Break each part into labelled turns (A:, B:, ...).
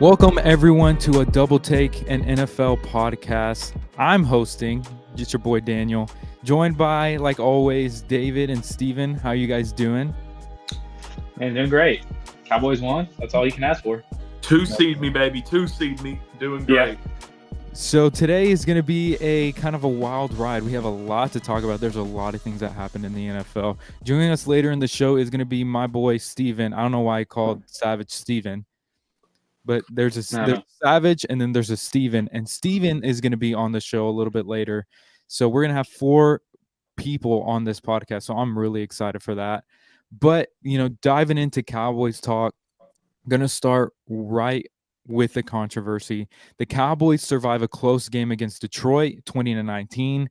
A: Welcome, everyone, to a Double Take, an NFL podcast. I'm hosting, just your boy Daniel, joined by, like always, David and Steven. How you guys doing?
B: Man, doing great. Cowboys won. That's all you can ask for.
C: Two seed me, baby. Two seed me. Doing great.
A: So today is going to be a kind of a wild ride. We have a lot to talk about. There's a lot of things that happened in the NFL. Joining us later in the show is going to be my boy Steven. I don't know why I called Savage Steven. But there's a Savage and then there's a Steven. And Steven is going to be on the show a little bit later. So we're going to have 4 people on this podcast. So I'm really excited for that. But, diving into Cowboys talk, I'm going to start right with the controversy. The Cowboys survive a close game against Detroit, 20-19.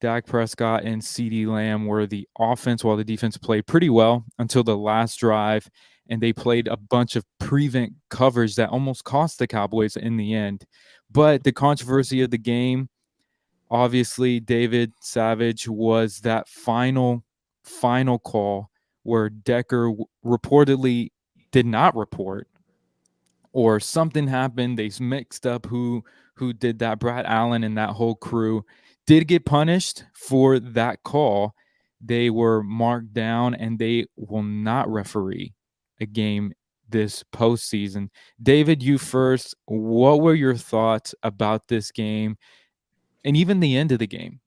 A: Dak Prescott and CeeDee Lamb were the offense while the defense played pretty well until the last drive. And they played a bunch of prevent coverage that almost cost the Cowboys in the end. But the controversy of the game, obviously, David Savage, was that final call where Decker reportedly did not report, or something happened. They mixed up who did that. Brad Allen and that whole crew did get punished for that call. They were marked down, and they will not referee a game this postseason. David, you first. What were your thoughts about this game and even the end of the game?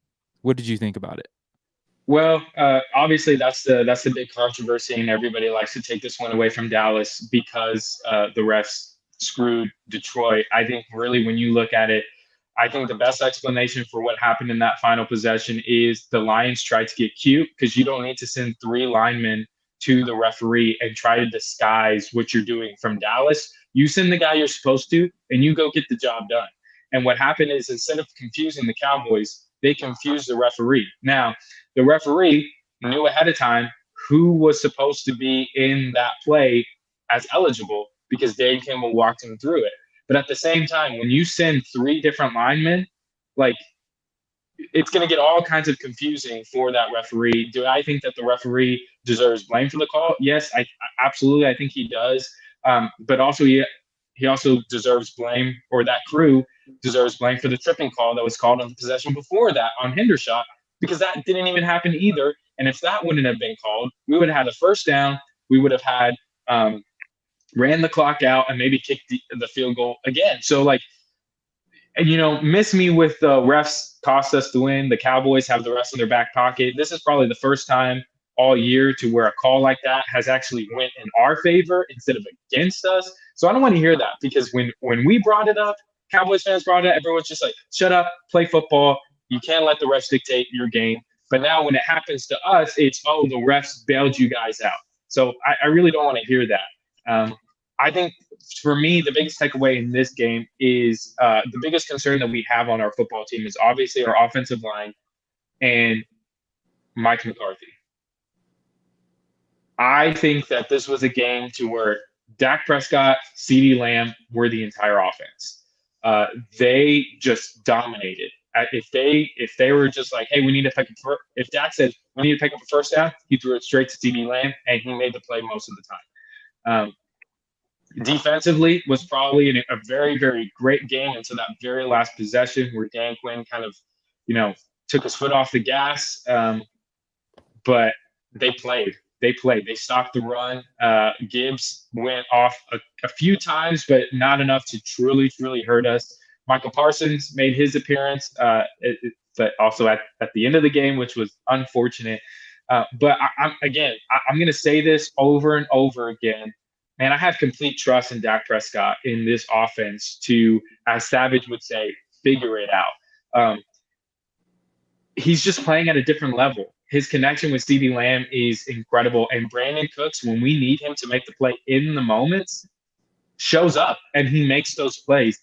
A: What did you think about it?
B: Well, obviously that's the big controversy, and everybody likes to take this one away from Dallas because the refs screwed Detroit. I think really when you look at it, I think the best explanation for what happened in that final possession is the Lions tried to get cute because you don't need to send 3 linemen to the referee and try to disguise what you're doing from Dallas. You send the guy you're supposed to, and you go get the job done. And what happened is, instead of confusing the Cowboys, they confused the referee. Now, the referee knew ahead of time who was supposed to be in that play as eligible because Dan Campbell walked him through it. But at the same time, when you send 3 different linemen, it's going to get all kinds of confusing for that referee. Do I think that the referee deserves blame for the call? Yes, I absolutely. I think he does. But also he also deserves blame, or that crew deserves blame for the tripping call that was called on the possession before that on Hendershot, because that didn't even happen either. And if that wouldn't have been called, we would have had a first down. We would have had ran the clock out and maybe kicked the field goal again. So miss me with the refs cost us the win. The Cowboys have the refs in their back pocket. This is probably the first time all year to where a call like that has actually went in our favor instead of against us. So I don't want to hear that, because when we brought it up, Cowboys fans brought it up, everyone's just like, shut up, play football. You can't let the refs dictate your game. But now when it happens to us, it's, oh, the refs bailed you guys out. So I really don't want to hear that. I think for me, the biggest takeaway in this game is the biggest concern that we have on our football team is obviously our offensive line and Mike McCarthy. I think that this was a game to where Dak Prescott, CeeDee Lamb were the entire offense. They just dominated. If they were just like, hey, we need to pick up, if Dak said we need to pick up a first down, he threw it straight to CeeDee Lamb, and he made the play most of the time. Defensively was probably a very, very great game until that very last possession where Dan Quinn kind of, took his foot off the gas. But they played. They stopped the run. Gibbs went off a few times, but not enough to truly, truly hurt us. Michael Parsons made his appearance, but also at the end of the game, which was unfortunate. But I'm going to say this over and over again. Man, I have complete trust in Dak Prescott in this offense to, as Savage would say, figure it out. He's just playing at a different level. His connection with CeeDee Lamb is incredible. And Brandon Cooks, when we need him to make the play in the moments, shows up and he makes those plays.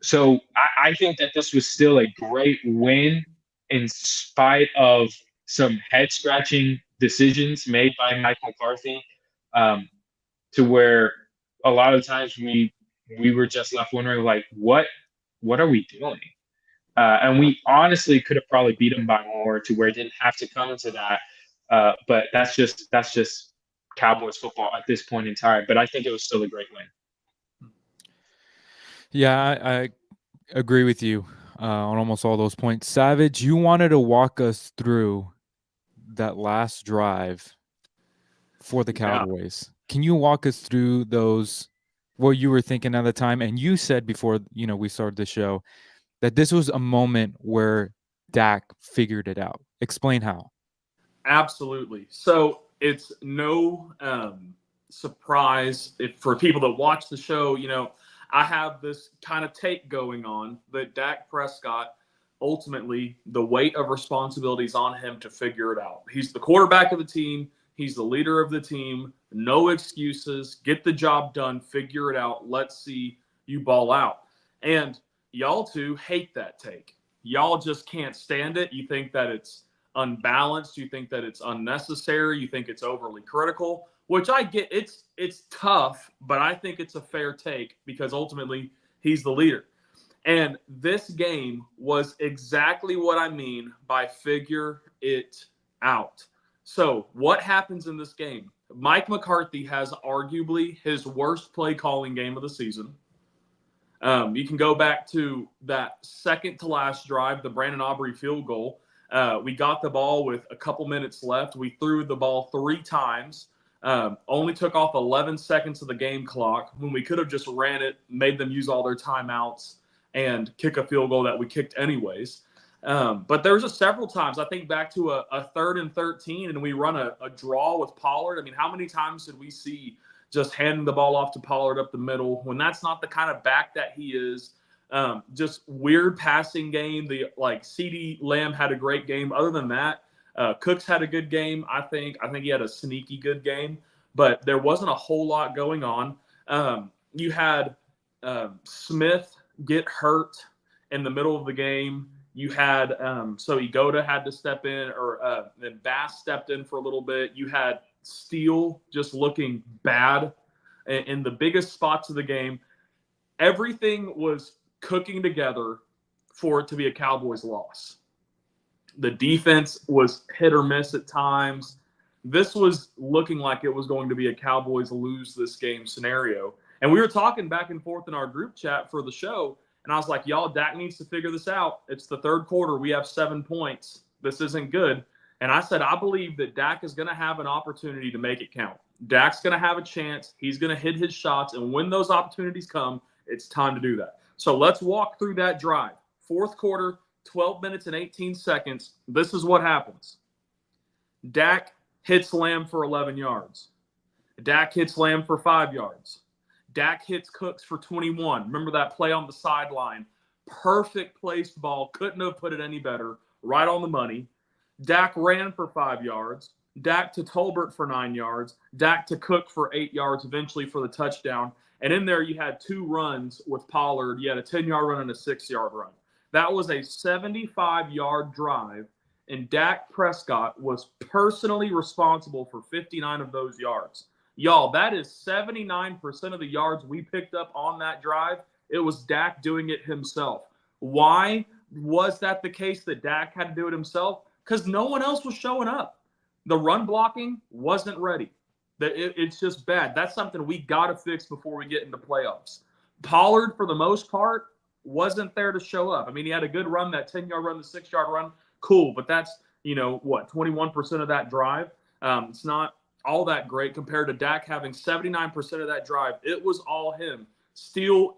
B: So I think that this was still a great win in spite of some head-scratching decisions made by Mike McCarthy. To where a lot of times we were just left wondering, like, what are we doing? And we honestly could have probably beat them by more to where it didn't have to come to that. But that's just Cowboys football at this point in time. But I think it was still a great win.
A: Yeah, I agree with you on almost all those points. Savage, you wanted to walk us through that last drive for the
C: Yeah,
A: Cowboys. Can you walk us through what you were thinking at the time? And you said before, we started the show that this was a moment where Dak figured it out. Explain how.
C: absolutely. So it's no surprise for people that watch the show. I have this kind of take going on that Dak Prescott, ultimately, the weight of responsibility is on him to figure it out. He's the quarterback of the team. He's the leader of the team. No excuses. Get the job done. Figure it out. Let's see you ball out. And y'all two hate that take. Y'all just can't stand it. You think that it's unbalanced. You think that it's unnecessary. You think it's overly critical, which I get. It's tough, but I think it's a fair take because ultimately he's the leader. And this game was exactly what I mean by figure it out. So what happens in this game? Mike McCarthy has arguably his worst play calling game of the season. You can go back to that second to last drive, the Brandon Aubrey field goal. We got the ball with a couple minutes left. We threw the ball 3 times. Only took off 11 seconds of the game clock when we could have just ran it, made them use all their timeouts, and kick a field goal that we kicked anyways. But there was just several times. I think back to a 3rd and 13, and we run a draw with Pollard. I mean, how many times did we see just handing the ball off to Pollard up the middle when that's not the kind of back that he is? Just weird passing game. CeeDee Lamb had a great game. Other than that, Cooks had a good game. I think he had a sneaky good game, but there wasn't a whole lot going on. You had Smith get hurt in the middle of the game. You had so Egota had to step in, or then Bass stepped in for a little bit. You had Steele just looking bad in the biggest spots of the game. Everything was cooking together for it to be a Cowboys loss. The defense was hit or miss at times. This was looking like it was going to be a Cowboys lose this game scenario. And we were talking back and forth in our group chat for the show, and I was like, y'all, Dak needs to figure this out. It's the 3rd quarter. We have 7 points. This isn't good. And I said, I believe that Dak is going to have an opportunity to make it count. Dak's going to have a chance. He's going to hit his shots. And when those opportunities come, it's time to do that. So let's walk through that drive. 4th quarter, 12 minutes and 18 seconds. This is what happens. Dak hits Lamb for 11 yards. Dak hits Lamb for 5 yards. Dak hits Cooks for 21. Remember that play on the sideline? Perfect placed ball. Couldn't have put it any better. Right on the money. Dak ran for 5 yards. Dak to Tolbert for 9 yards. Dak to Cook for 8 yards, eventually for the touchdown. And in there, you had 2 runs with Pollard. You had a 10-yard run and a 6-yard run. That was a 75-yard drive, and Dak Prescott was personally responsible for 59 of those yards. Y'all, that is 79% of the yards we picked up on that drive. It was Dak doing it himself. Why was that the case that Dak had to do it himself? Because no one else was showing up. The run blocking wasn't ready. It's just bad. That's something we got to fix before we get into playoffs. Pollard, for the most part, wasn't there to show up. I mean, he had a good run, that 10-yard run, the 6-yard run. Cool, but that's, 21% of that drive. It's not all that great compared to Dak having 79% of that drive. It was all him. Steele,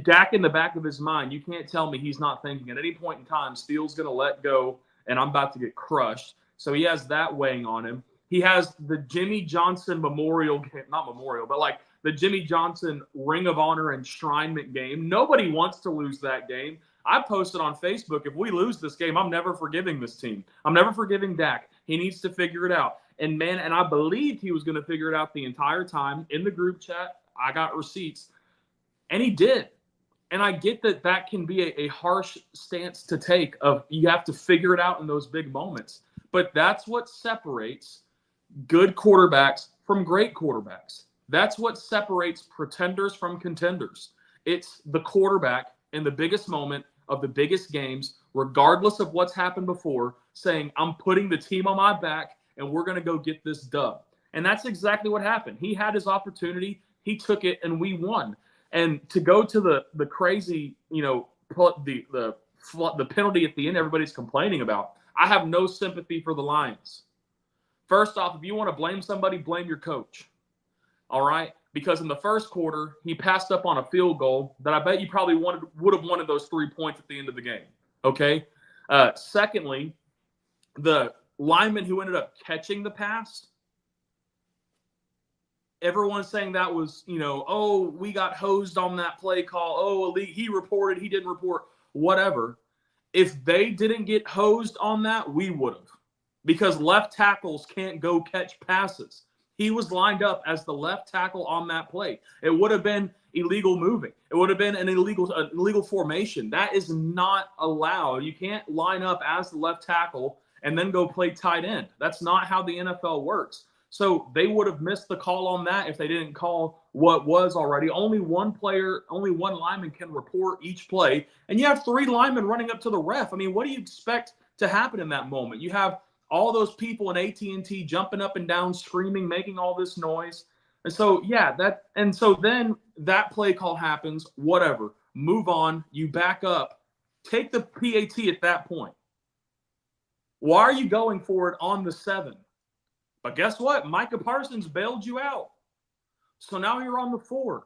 C: Dak in the back of his mind, you can't tell me he's not thinking at any point in time, Steele's going to let go and I'm about to get crushed. So he has that weighing on him. He has the Jimmy Johnson memorial game, not memorial, but like the Jimmy Johnson Ring of Honor enshrinement game. Nobody wants to lose that game. I posted on Facebook, if we lose this game, I'm never forgiving this team. I'm never forgiving Dak. He needs to figure it out. And I believed he was going to figure it out the entire time. In the group chat, I got receipts. And he did. And I get that can be a harsh stance to take of you have to figure it out in those big moments. But that's what separates good quarterbacks from great quarterbacks. That's what separates pretenders from contenders. It's the quarterback in the biggest moment of the biggest games, regardless of what's happened before, saying, I'm putting the team on my back and we're going to go get this dub. And that's exactly what happened. He had his opportunity. He took it and we won. And to go to the crazy, the penalty at the end everybody's complaining about, I have no sympathy for the Lions. First off, if you want to blame somebody, blame your coach. All right? Because in the first quarter, he passed up on a field goal that I bet you probably would have wanted those 3 points at the end of the game. Okay? Secondly, the lineman who ended up catching the pass, everyone's saying that was, oh, we got hosed on that play call. Oh, he reported, he didn't report, whatever. If they didn't get hosed on that, we would have. Because left tackles can't go catch passes. He was lined up as the left tackle on that play. It would have been illegal moving. It would have been an illegal formation. That is not allowed. You can't line up as the left tackle and then go play tight end. That's not how the NFL works. So they would have missed the call on that if they didn't call what was already. Only one lineman can report each play. And you have 3 linemen running up to the ref. I mean, what do you expect to happen in that moment? You have all those people in AT&T jumping up and down, screaming, making all this noise. And so, then that play call happens, whatever. Move on. You back up. Take the PAT at that point. Why are you going for it on the 7? But guess what? Micah Parsons bailed you out. So now you're on the 4.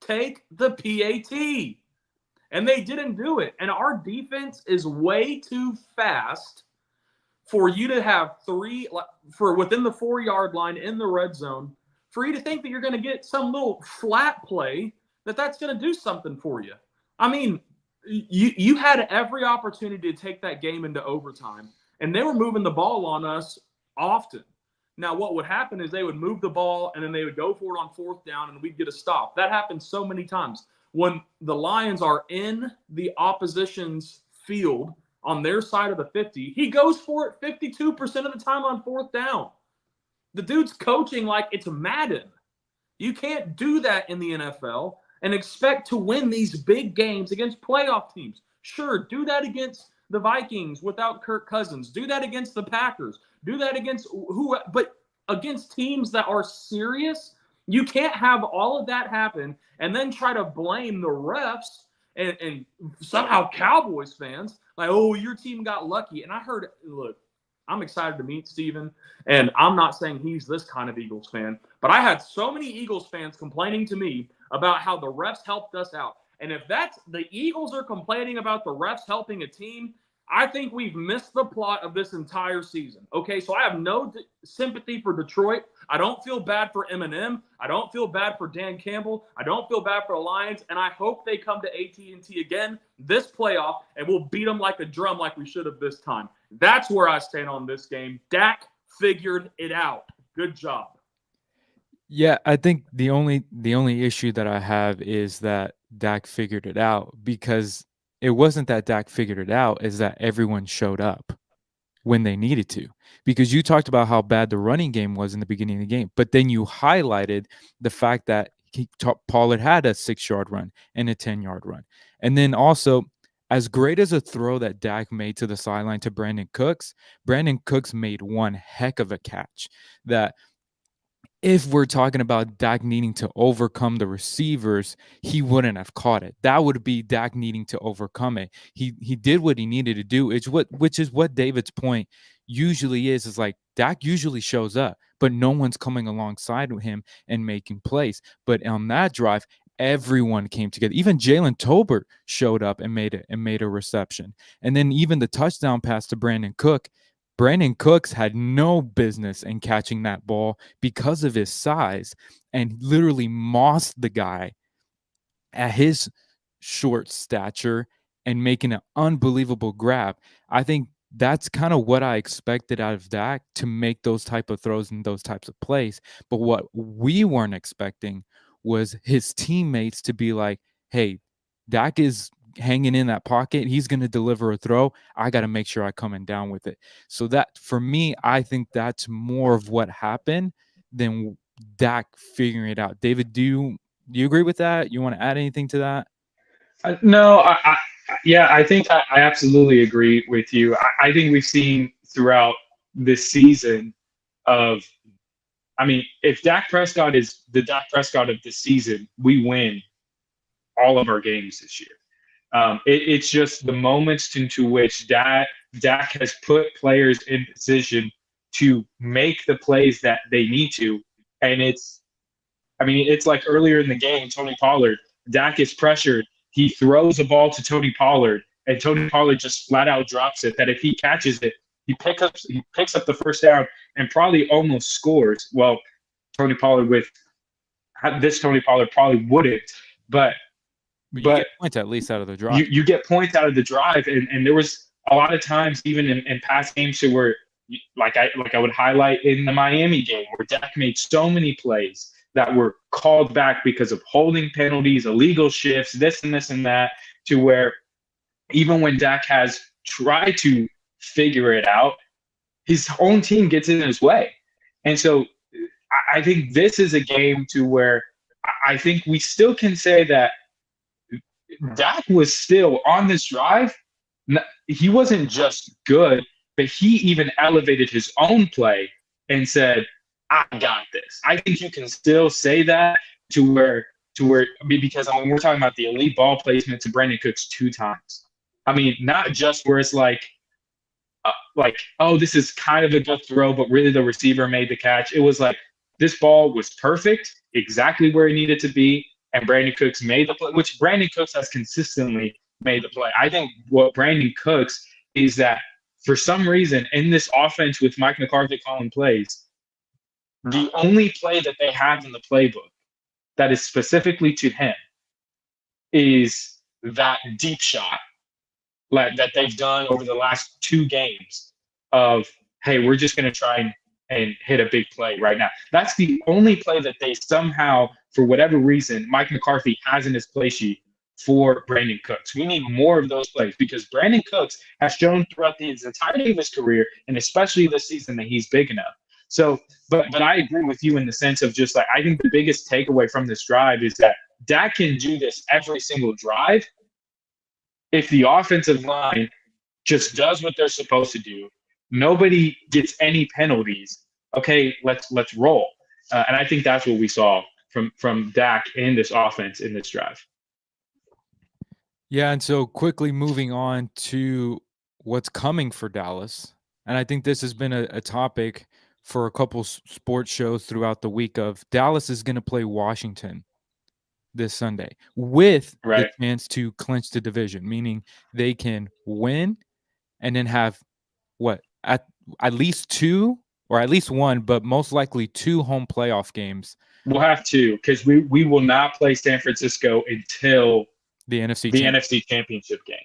C: Take the PAT. And they didn't do it. And our defense is way too fast for you to have 3 for within the 4-yard line in the red zone, for you to think that you're going to get some little flat play that's going to do something for you. I mean, you had every opportunity to take that game into overtime, and they were moving the ball on us often. Now, what would happen is they would move the ball, and then they would go for it on 4th down, and we'd get a stop. That happened so many times. When the Lions are in the opposition's field on their side of the 50, he goes for it 52% of the time on 4th down. The dude's coaching like it's Madden. You can't do that in the NFL and expect to win these big games against playoff teams. Sure, do that against the Vikings without Kirk Cousins. Do that against the Packers. Do that against but against teams that are serious, you can't have all of that happen and then try to blame the refs and somehow Cowboys fans, like, oh, your team got lucky. And I heard, look, I'm excited to meet Steven, and I'm not saying he's this kind of Eagles fan, but I had so many Eagles fans complaining to me about how the refs helped us out. And if that's the Eagles are complaining about the refs helping a team, I think we've missed the plot of this entire season. Okay, so I have no sympathy for Detroit. I don't feel bad for Eminem. I don't feel bad for Dan Campbell. I don't feel bad for the Lions, and I hope they come to AT&T again this playoff, and we'll beat them like a drum like we should have this time. That's where I stand on this game. Dak figured it out. Good job.
A: Yeah, I think the only issue that I have is that Dak figured it out, because it wasn't that Dak figured it out, is that everyone showed up when they needed to. Because you talked about how bad the running game was in the beginning of the game, but then you highlighted the fact that Pollard had a 6-yard run and a 10-yard run. And then also, as great as a throw that Dak made to the sideline to Brandon Cooks made one heck of a catch that, if we're talking about Dak needing to overcome the receivers, he wouldn't have caught it. That would be Dak needing to overcome it. He did what he needed to do. Which is what David's point usually is like Dak usually shows up, but no one's coming alongside with him and making plays. But on that drive, everyone came together. Even Jalen Tolbert showed up and made a reception. And then even the touchdown pass to Brandon Cooks had no business in catching that ball because of his size, and literally mossed the guy at his short stature and making an unbelievable grab. I think that's kind of what I expected out of Dak, to make those type of throws and those types of plays. But what we weren't expecting was his teammates to be like, hey, Dak is hanging in that pocket. He's going to deliver a throw. I got to make sure I coming down with it. So that, for me, I think that's more of what happened than Dak figuring it out. David, do you agree with that? You want to add anything to that?
B: No, I think I absolutely agree with you. I think we've seen throughout this season if Dak Prescott is the Dak Prescott of the season, we win all of our games this year. It's just the moments into which Dak has put players in position to make the plays that they need to. And it's like earlier in the game, Tony Pollard, Dak is pressured. He throws a ball to Tony Pollard, and Tony Pollard just flat out drops it. That if he catches it, he picks up the first down and probably almost scores. Well, Tony Pollard probably wouldn't, but
A: you get points at least out of the drive.
B: You get points out of the drive, and there was a lot of times even in past games where like I would highlight in the Miami game where Dak made so many plays that were called back because of holding penalties, illegal shifts, this and this and that, to where even when Dak has tried to figure it out, his own team gets in his way. And so I think this is a game to where I think we still can say that Dak was still on this drive. He wasn't just good, but he even elevated his own play and said, I got this. I think you can still say that to where because we're talking about the elite ball placement to Brandon Cooks 2 times. I mean, not just where it's like, oh, this is kind of a good throw, but really the receiver made the catch. It was like this ball was perfect, exactly where it needed to be, and Brandon Cooks made the play, which Brandon Cooks has consistently made the play. I think what Brandon Cooks is that for some reason in this offense with Mike McCarthy calling plays, the only play that they have in the playbook that is specifically to him is that deep shot that they've done over the last 2 games of, hey, we're just going to try and hit a big play right now. That's the only play that they somehow, for whatever reason, Mike McCarthy has in his play sheet for Brandon Cooks. We need more of those plays because Brandon Cooks has shown throughout his entirety of his career, and especially this season, that he's big enough. So, but I agree with you in the sense of just like, I think the biggest takeaway from this drive is that Dak can do this every single drive if the offensive line just does what they're supposed to do. Nobody gets any penalties. Okay, let's roll. And I think that's what we saw from Dak in this offense in this drive.
A: Yeah, and so quickly moving on to what's coming for Dallas. And I think this has been a topic for a couple sports shows throughout the week of Dallas is going to play Washington this Sunday with the chance to clinch the division, meaning they can win and then have at least 2 or at least 1, but most likely 2 home playoff games.
B: We'll have 2 because we will not play San Francisco until
A: the NFC
B: Championship game.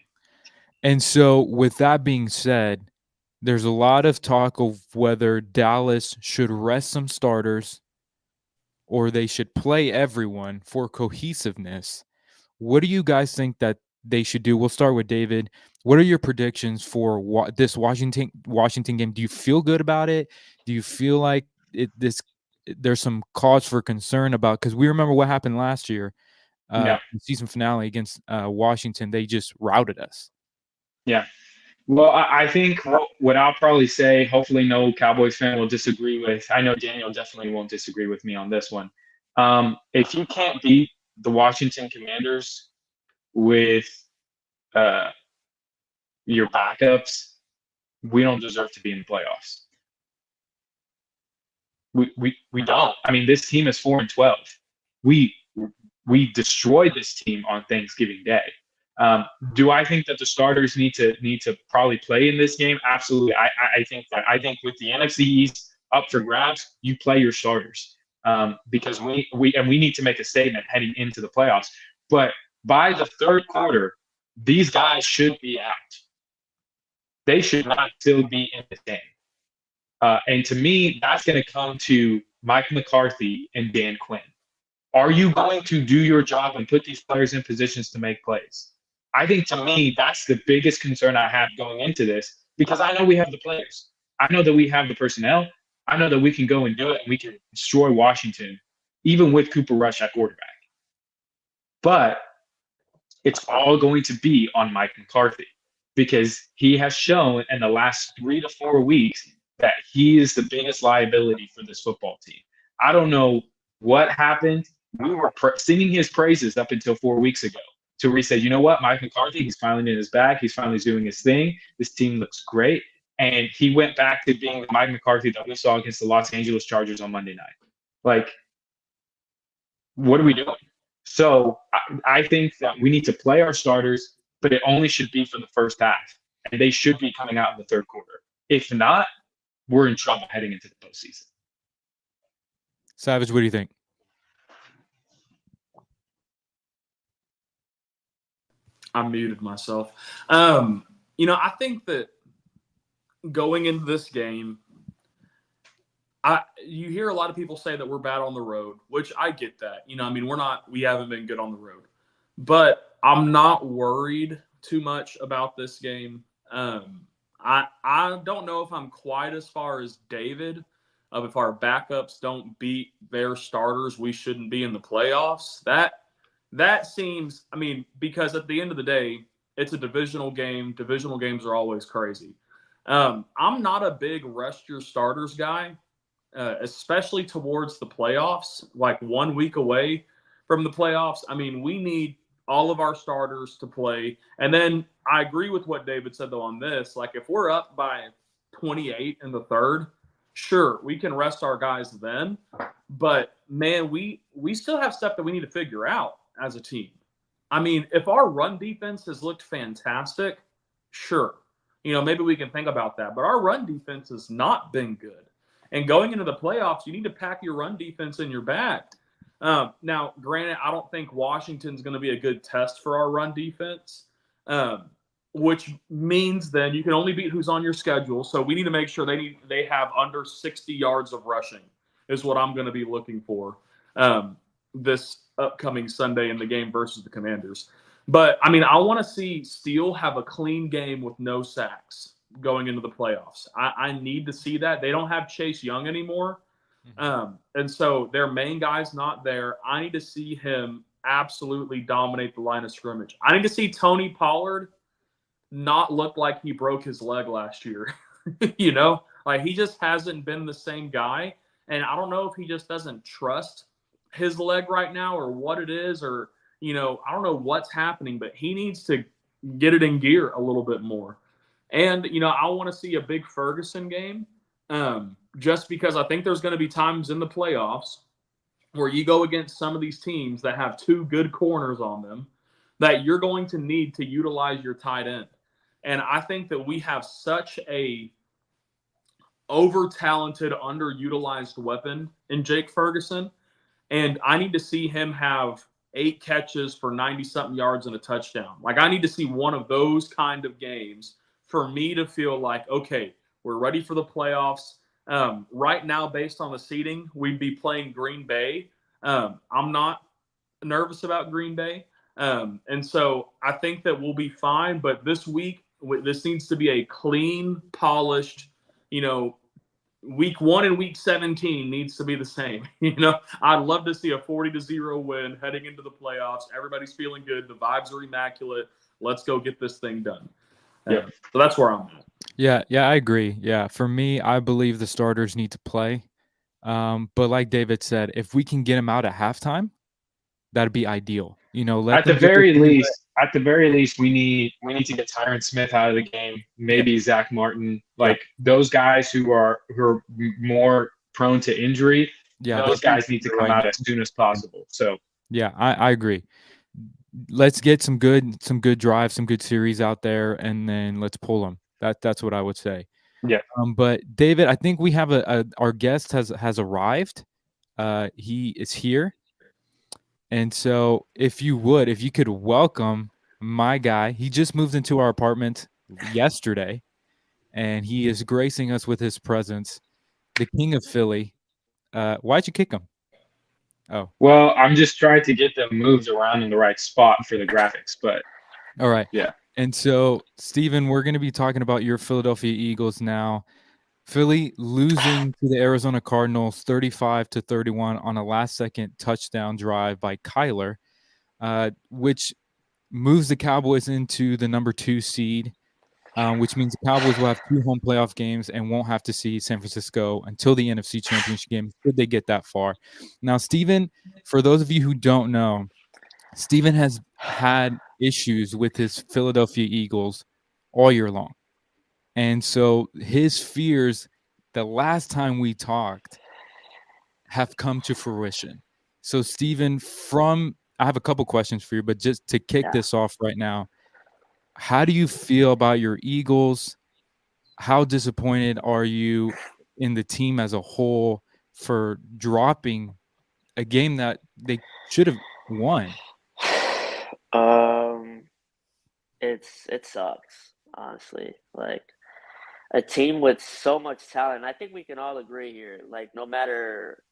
A: And so with that being said, there's a lot of talk of whether Dallas should rest some starters or they should play everyone for cohesiveness. What do you guys think that they should do? We'll start with David. What are your predictions for this Washington game? Do you feel good about it? Do you feel like there's some cause for concern about, because we remember what happened last year, the season finale against Washington. They just routed us.
B: Yeah. Well, I think what I'll probably say, hopefully no Cowboys fan will disagree with. I know Daniel definitely won't disagree with me on this one. If you can't beat the Washington Commanders with your backups, we don't deserve to be in the playoffs. We don't. I mean, this team is 4-12. We destroyed this team on Thanksgiving Day. Do I think that the starters need to probably play in this game? Absolutely. I think with the NFC East up for grabs, you play your starters because we need to make a statement heading into the playoffs. But by the 3rd quarter, these guys should be out. They should not still be in this game. And to me, that's going to come to Mike McCarthy and Dan Quinn. Are you going to do your job and put these players in positions to make plays? I think to me, that's the biggest concern I have going into this, because I know we have the players. I know that we have the personnel. I know that we can go and do it, and we can destroy Washington, even with Cooper Rush at quarterback. But it's all going to be on Mike McCarthy, because he has shown in the last 3 to 4 weeks that he is the biggest liability for this football team. I don't know what happened we were singing his praises up until 4 weeks ago. To where he said, you know what, Mike McCarthy, he's finally in his bag. He's finally doing his thing. This team looks great. And he went back to being the Mike McCarthy that we saw against the Los Angeles Chargers on Monday night. Like, what are we doing? So I think that we need to play our starters, but it only should be for the first half. And they should be coming out in the third quarter. If not, we're in trouble heading into the postseason.
A: Savage, what do you think?
C: I muted myself. I think that going into this game, you hear a lot of people say that we're bad on the road, which I get that. We haven't been good on the road. But I'm not worried too much about this game. I don't know if I'm quite as far as David of if our backups don't beat their starters, we shouldn't be in the playoffs. That seems, because at the end of the day, it's a divisional game. Divisional games are always crazy. I'm not a big rest your starters guy, especially towards the playoffs, like 1 week away from the playoffs. We need all of our starters to play. And then I agree with what David said, though, on this. Like, if we're up by 28 in the third, sure, we can rest our guys then. But, man, we still have stuff that we need to figure out as a team. If our run defense has looked fantastic, sure. Maybe we can think about that. But our run defense has not been good. And going into the playoffs, you need to pack your run defense in your bag. Now, granted, I don't think Washington's going to be a good test for our run defense, which means then you can only beat who's on your schedule. So we need to make sure they have under 60 yards of rushing is what I'm going to be looking for this upcoming Sunday in the game versus the Commanders. But, I want to see Steele have a clean game with no sacks going into the playoffs. I need to see that. They don't have Chase Young anymore. And so their main guy's not there. I need to see him absolutely dominate the line of scrimmage. I need to see Tony Pollard not look like he broke his leg last year. He just hasn't been the same guy. And I don't know if he just doesn't trust his leg right now or what it is, or, I don't know what's happening, but he needs to get it in gear a little bit more. And, I want to see a big Ferguson game. Just because I think there's going to be times in the playoffs where you go against some of these teams that have two good corners on them that you're going to need to utilize your tight end. And I think that we have such a over-talented, underutilized weapon in Jake Ferguson. And I need to see him have 8 catches for 90-something yards and a touchdown. Like, I need to see one of those kind of games for me to feel like, okay, we're ready for the playoffs. Right now, based on the seeding, we'd be playing Green Bay. I'm not nervous about Green Bay. And so I think that we'll be fine. But this week, this needs to be a clean, polished, week 1 and week 17 needs to be the same. I'd love to see a 40-0 win heading into the playoffs. Everybody's feeling good. The vibes are immaculate. Let's go get this thing done. So that's where I'm at.
A: Yeah, I agree. Yeah, for me, I believe the starters need to play. But like David said, if we can get them out at halftime, that'd be ideal.
B: At the very least, we need to get Tyron Smith out of the game. Maybe Zach Martin, those guys who are more prone to injury. Yeah, those guys need to come out as soon as possible. So
A: yeah, I agree. Let's get some good drives, some good series out there, and then let's pull them. That's what I would say.
B: Yeah.
A: But David, I think we have our guest has arrived. He is here. And so if you could welcome my guy. He just moved into our apartment yesterday, and he is gracing us with his presence. The king of Philly. Why'd you kick him? Oh.
B: Well, I'm just trying to get them moved around in the right spot for the graphics, but
A: all right.
B: Yeah.
A: And so, Steven, we're going to be talking about your Philadelphia Eagles now. Philly losing to the Arizona Cardinals 35-31 on a last-second touchdown drive by Kyler, which moves the Cowboys into the number 2 seed, which means the Cowboys will have 2 home playoff games and won't have to see San Francisco until the NFC Championship game, should they get that far. Now, Steven, for those of you who don't know, Steven has had issues with his Philadelphia Eagles all year long. And so his fears, the last time we talked, have come to fruition. So Steven, I have a couple questions for you, but just to kick this off right now, how do you feel about your Eagles? How disappointed are you in the team as a whole for dropping a game that they should have won?
D: It sucks, honestly. Like, a team with so much talent. I think we can all agree here. Like, no matter,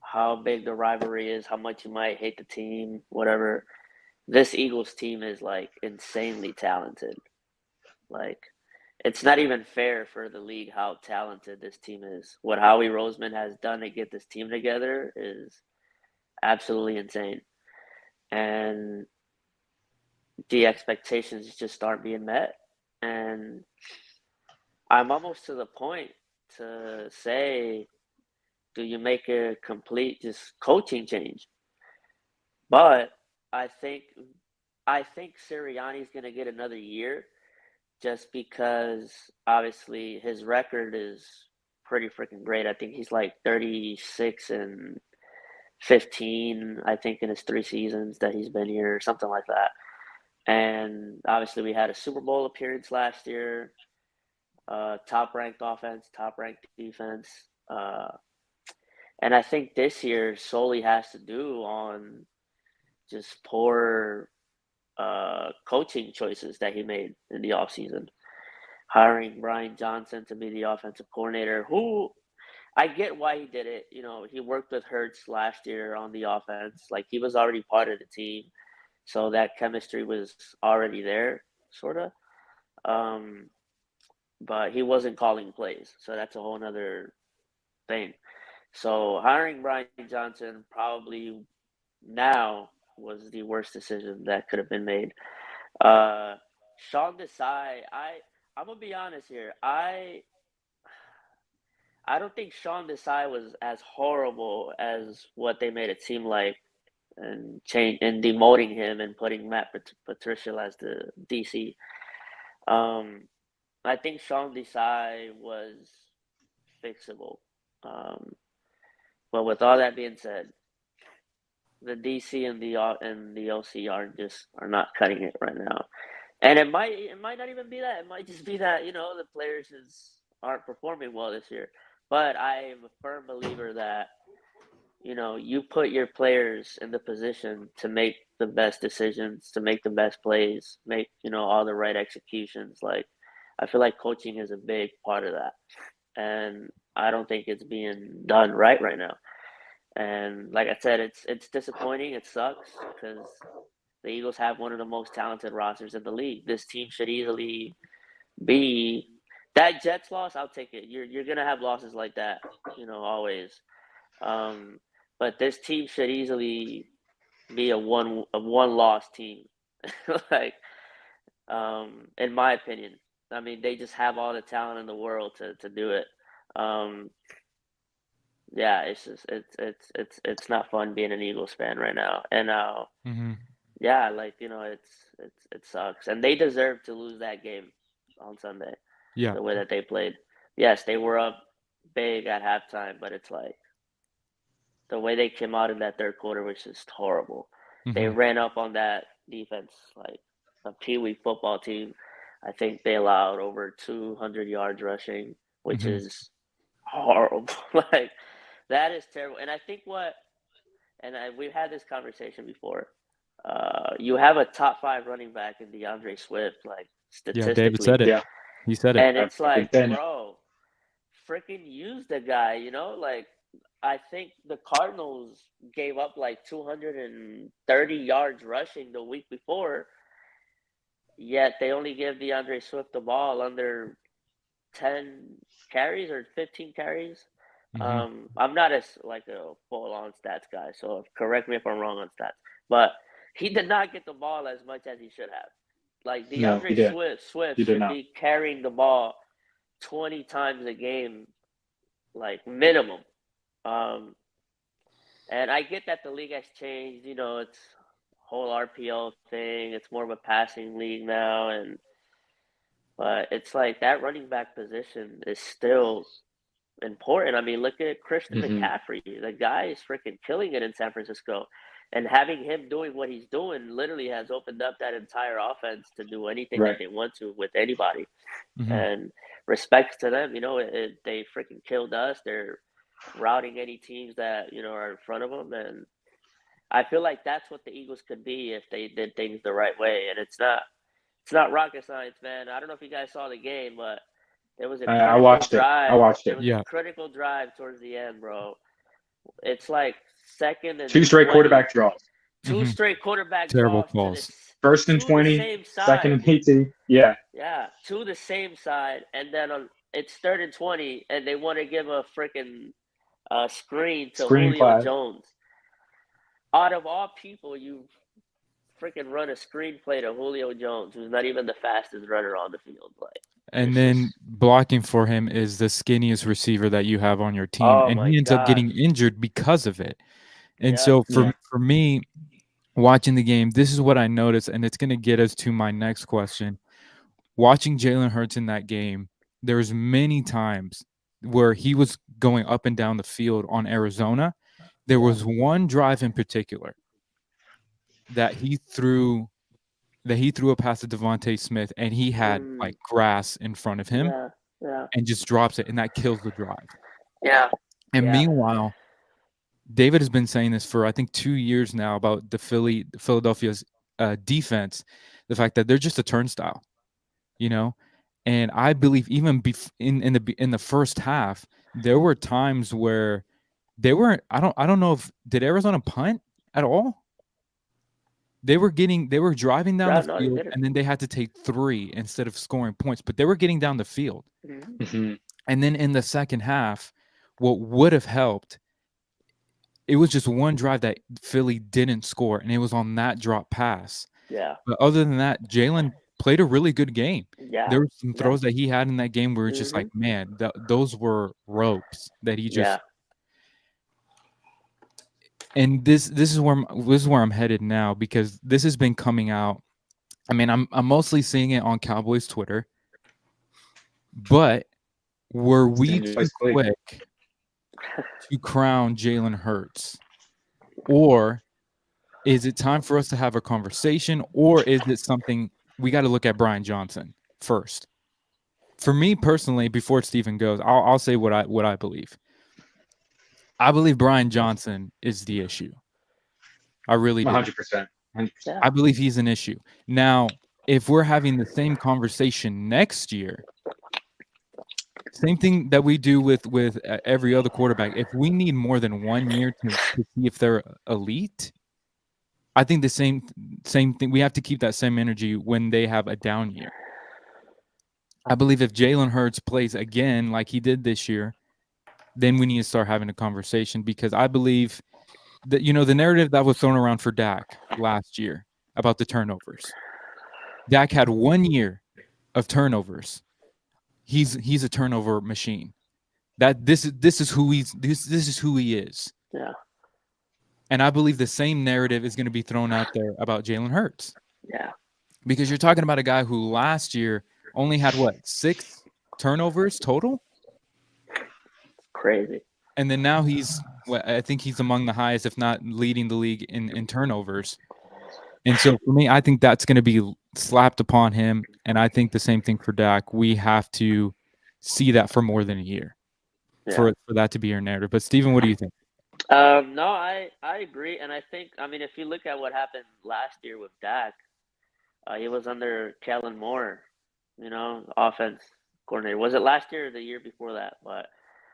D: how big the rivalry is, how much you might hate the team, whatever, this Eagles team is like insanely talented. Like, it's not even fair for the league how talented this team is. What Howie Roseman has done to get this team together is absolutely insane. And the expectations just aren't being met. And I'm almost to the point to say, do you make a complete just coaching change? But I think Sirianni's going to get another year just because obviously his record is pretty freaking great. I think he's like 36-15, I think, in his 3 seasons that he's been here, something like that. And obviously we had a Super Bowl appearance last year, top-ranked offense, top-ranked defense. And I think this year solely has to do on just poor coaching choices that he made in the offseason. Hiring Brian Johnson to be the offensive coordinator, who I get why he did it. He worked with Hurts last year on the offense. Like, he was already part of the team. So that chemistry was already there, sort of. But he wasn't calling plays. So that's a whole other thing. So hiring Brian Johnson probably now was the worst decision that could have been made. Sean Desai, I'm gonna be honest here. I don't think Sean Desai was as horrible as what they made it seem like, and demoting him and putting Matt Patricia as the DC. I think Sean Desai was fixable. But with all that being said, the DC and the OC are not cutting it right now, and it might not even be that. It might just be that the players aren't performing well this year. But I am a firm believer that you put your players in the position to make the best decisions, to make the best plays, make all the right executions. Like, I feel like coaching is a big part of that, and I don't think it's being done right now. And like I said, it's disappointing. It sucks because the Eagles have one of the most talented rosters in the league. This team should easily be that Jets loss. I'll take it. You're gonna have losses like that, always. But this team should easily be a one loss team, like, in my opinion. I mean, they just have all the talent in the world to do it. Yeah, it's just it's not fun being an Eagles fan right now, and yeah, like it sucks, and they deserve to lose that game on Sunday.
A: Yeah,
D: the way that they played. Yes, they were up big at halftime, but it's like the way they came out in that third quarter was just horrible. They ran up on that defense like a peewee football team. I think they allowed over 200 yards rushing, which is horrible. Like, that is terrible. And I think we've had this conversation before. You have a top 5 running back in DeAndre Swift, like, statistically.
A: Yeah, David said it.
B: Yeah.
A: He said it.
D: And it's like, bro, freaking use the guy, Like, I think the Cardinals gave up like 230 yards rushing the week before, yet they only give DeAndre Swift the ball under 10 carries or 15 carries. I'm not a full-on stats guy, so correct me if I'm wrong on stats. But he did not get the ball as much as he should have. Like, DeAndre Swift should be carrying the ball 20 times a game, like, minimum. And I get that the league has changed. You know, it's whole RPO thing. It's more of a passing league now, but it's like that running back position is still important. I mean, look at Christian
B: Hmm.
D: McCaffrey. The guy is freaking killing it in San Francisco. And having him doing what he's doing literally has opened up that entire offense to do anything that
B: Right.
D: they want to with anybody.
A: Mhm.
D: And respects to them, you know, they freaking killed us. They're routing any teams that, you know, are in front of them. And I feel like that's what the Eagles could be if they did things the right way. And it's not rocket science, man. I don't know if you guys saw the game, but there was a
B: I
D: critical
B: watched it. I
D: drive.
B: watched
D: There
B: it.
D: was a
A: Yeah.
D: critical drive towards the end, bro. It's like second and
B: 2 straight
D: 20,
B: quarterback draws.
D: two
A: Mhm.
D: straight quarterback
A: Terrible
D: draws to
A: calls.
B: First and
D: to the
B: 20,
D: same
B: second
D: side.
B: and 18. Yeah.
D: Yeah, to the same side, and then it's third and 20, and they want to give a freaking screen to
B: Screen
D: Julio
B: class.
D: Jones. Out of all people, you freaking run a screenplay to Julio Jones, who's not even the fastest runner on the field. Like,
A: And
D: it's
A: then
D: just,
A: blocking for him is the skinniest receiver that you have on your team,
D: oh
A: and
D: my
A: he ends up getting
D: gosh.
A: injured because of it. And
D: Yep.
A: so
B: Yeah.
A: for me, watching the game, this is what I noticed, and it's going to get us to my next question. Watching Jalen Hurts in that game, there's many times where he was going up and down the field on Arizona. There
D: Yeah.
A: was one drive in particular that he threw a pass to Devontae Smith, and he had like grass in front of him
D: Yeah. Yeah.
A: and just drops it, and that kills the drive.
D: Yeah.
A: And
D: Yeah.
A: meanwhile, David has been saying this for I think 2 years now about the Philadelphia's defense, the fact that they're just a turnstile, you know. And I believe even in the first half, there were times where they weren't. I don't know if did Arizona punt at all. They were driving down
D: Yeah,
A: the
D: no, they
A: field,
D: didn't.
A: and then they had to take 3 instead of scoring points, but they were getting down the field.
D: Mhm.
B: Hmm.
A: And then in the second half, what would have helped, it was just one drive that Philly didn't score, and it was on that drop pass.
D: Yeah.
A: But other than that, Jalen played a really good game.
D: Yeah.
A: There were some
D: Yeah.
A: throws that he had in that game where it's just like,
D: Mhm.
A: man, those were ropes that he just.
D: Yeah.
A: And this is where I'm headed now, because this has been coming out. I mean, I'm mostly seeing it on Cowboys Twitter, but were we
B: Dangerous
A: too
B: place to be.
A: quick to crown Jalen Hurts, or is it time for us to have a conversation, or is it something we got to look at Brian Johnson first? For me personally, before Stephen goes, I'll say what I believe. I believe Brian Johnson is the issue. I really do.
B: 100%. 100%.
D: Yeah.
A: I believe he's an issue. Now, if we're having the same conversation next year, same thing that we do with every other quarterback, if we need more than 1 year to see if they're elite, I think the same thing. We have to keep that same energy when they have a down year. I believe if Jalen Hurts plays again like he did this year, then we need to start having a conversation, because I believe that, the narrative that was thrown around for Dak last year about the turnovers. Dak had 1 year of turnovers. He's a turnover machine. That this is who this is who he is.
D: Yeah.
A: And I believe the same narrative is going to be thrown out there about Jalen Hurts,
D: Yeah.
A: because you're talking about a guy who last year only had 6 turnovers total,
D: Crazy.
A: and then now I think he's among the highest, if not leading the league in turnovers. And so for me, I think that's going to be slapped upon him, and I think the same thing for Dak. We have to see that for more than a year for that to be our narrative. But Steven, what do you think?
D: No, I agree, and I think, I mean, if you look at what happened last year with Dak, he was under Kellen Moore, offense coordinator. Was it last year or the year before that? But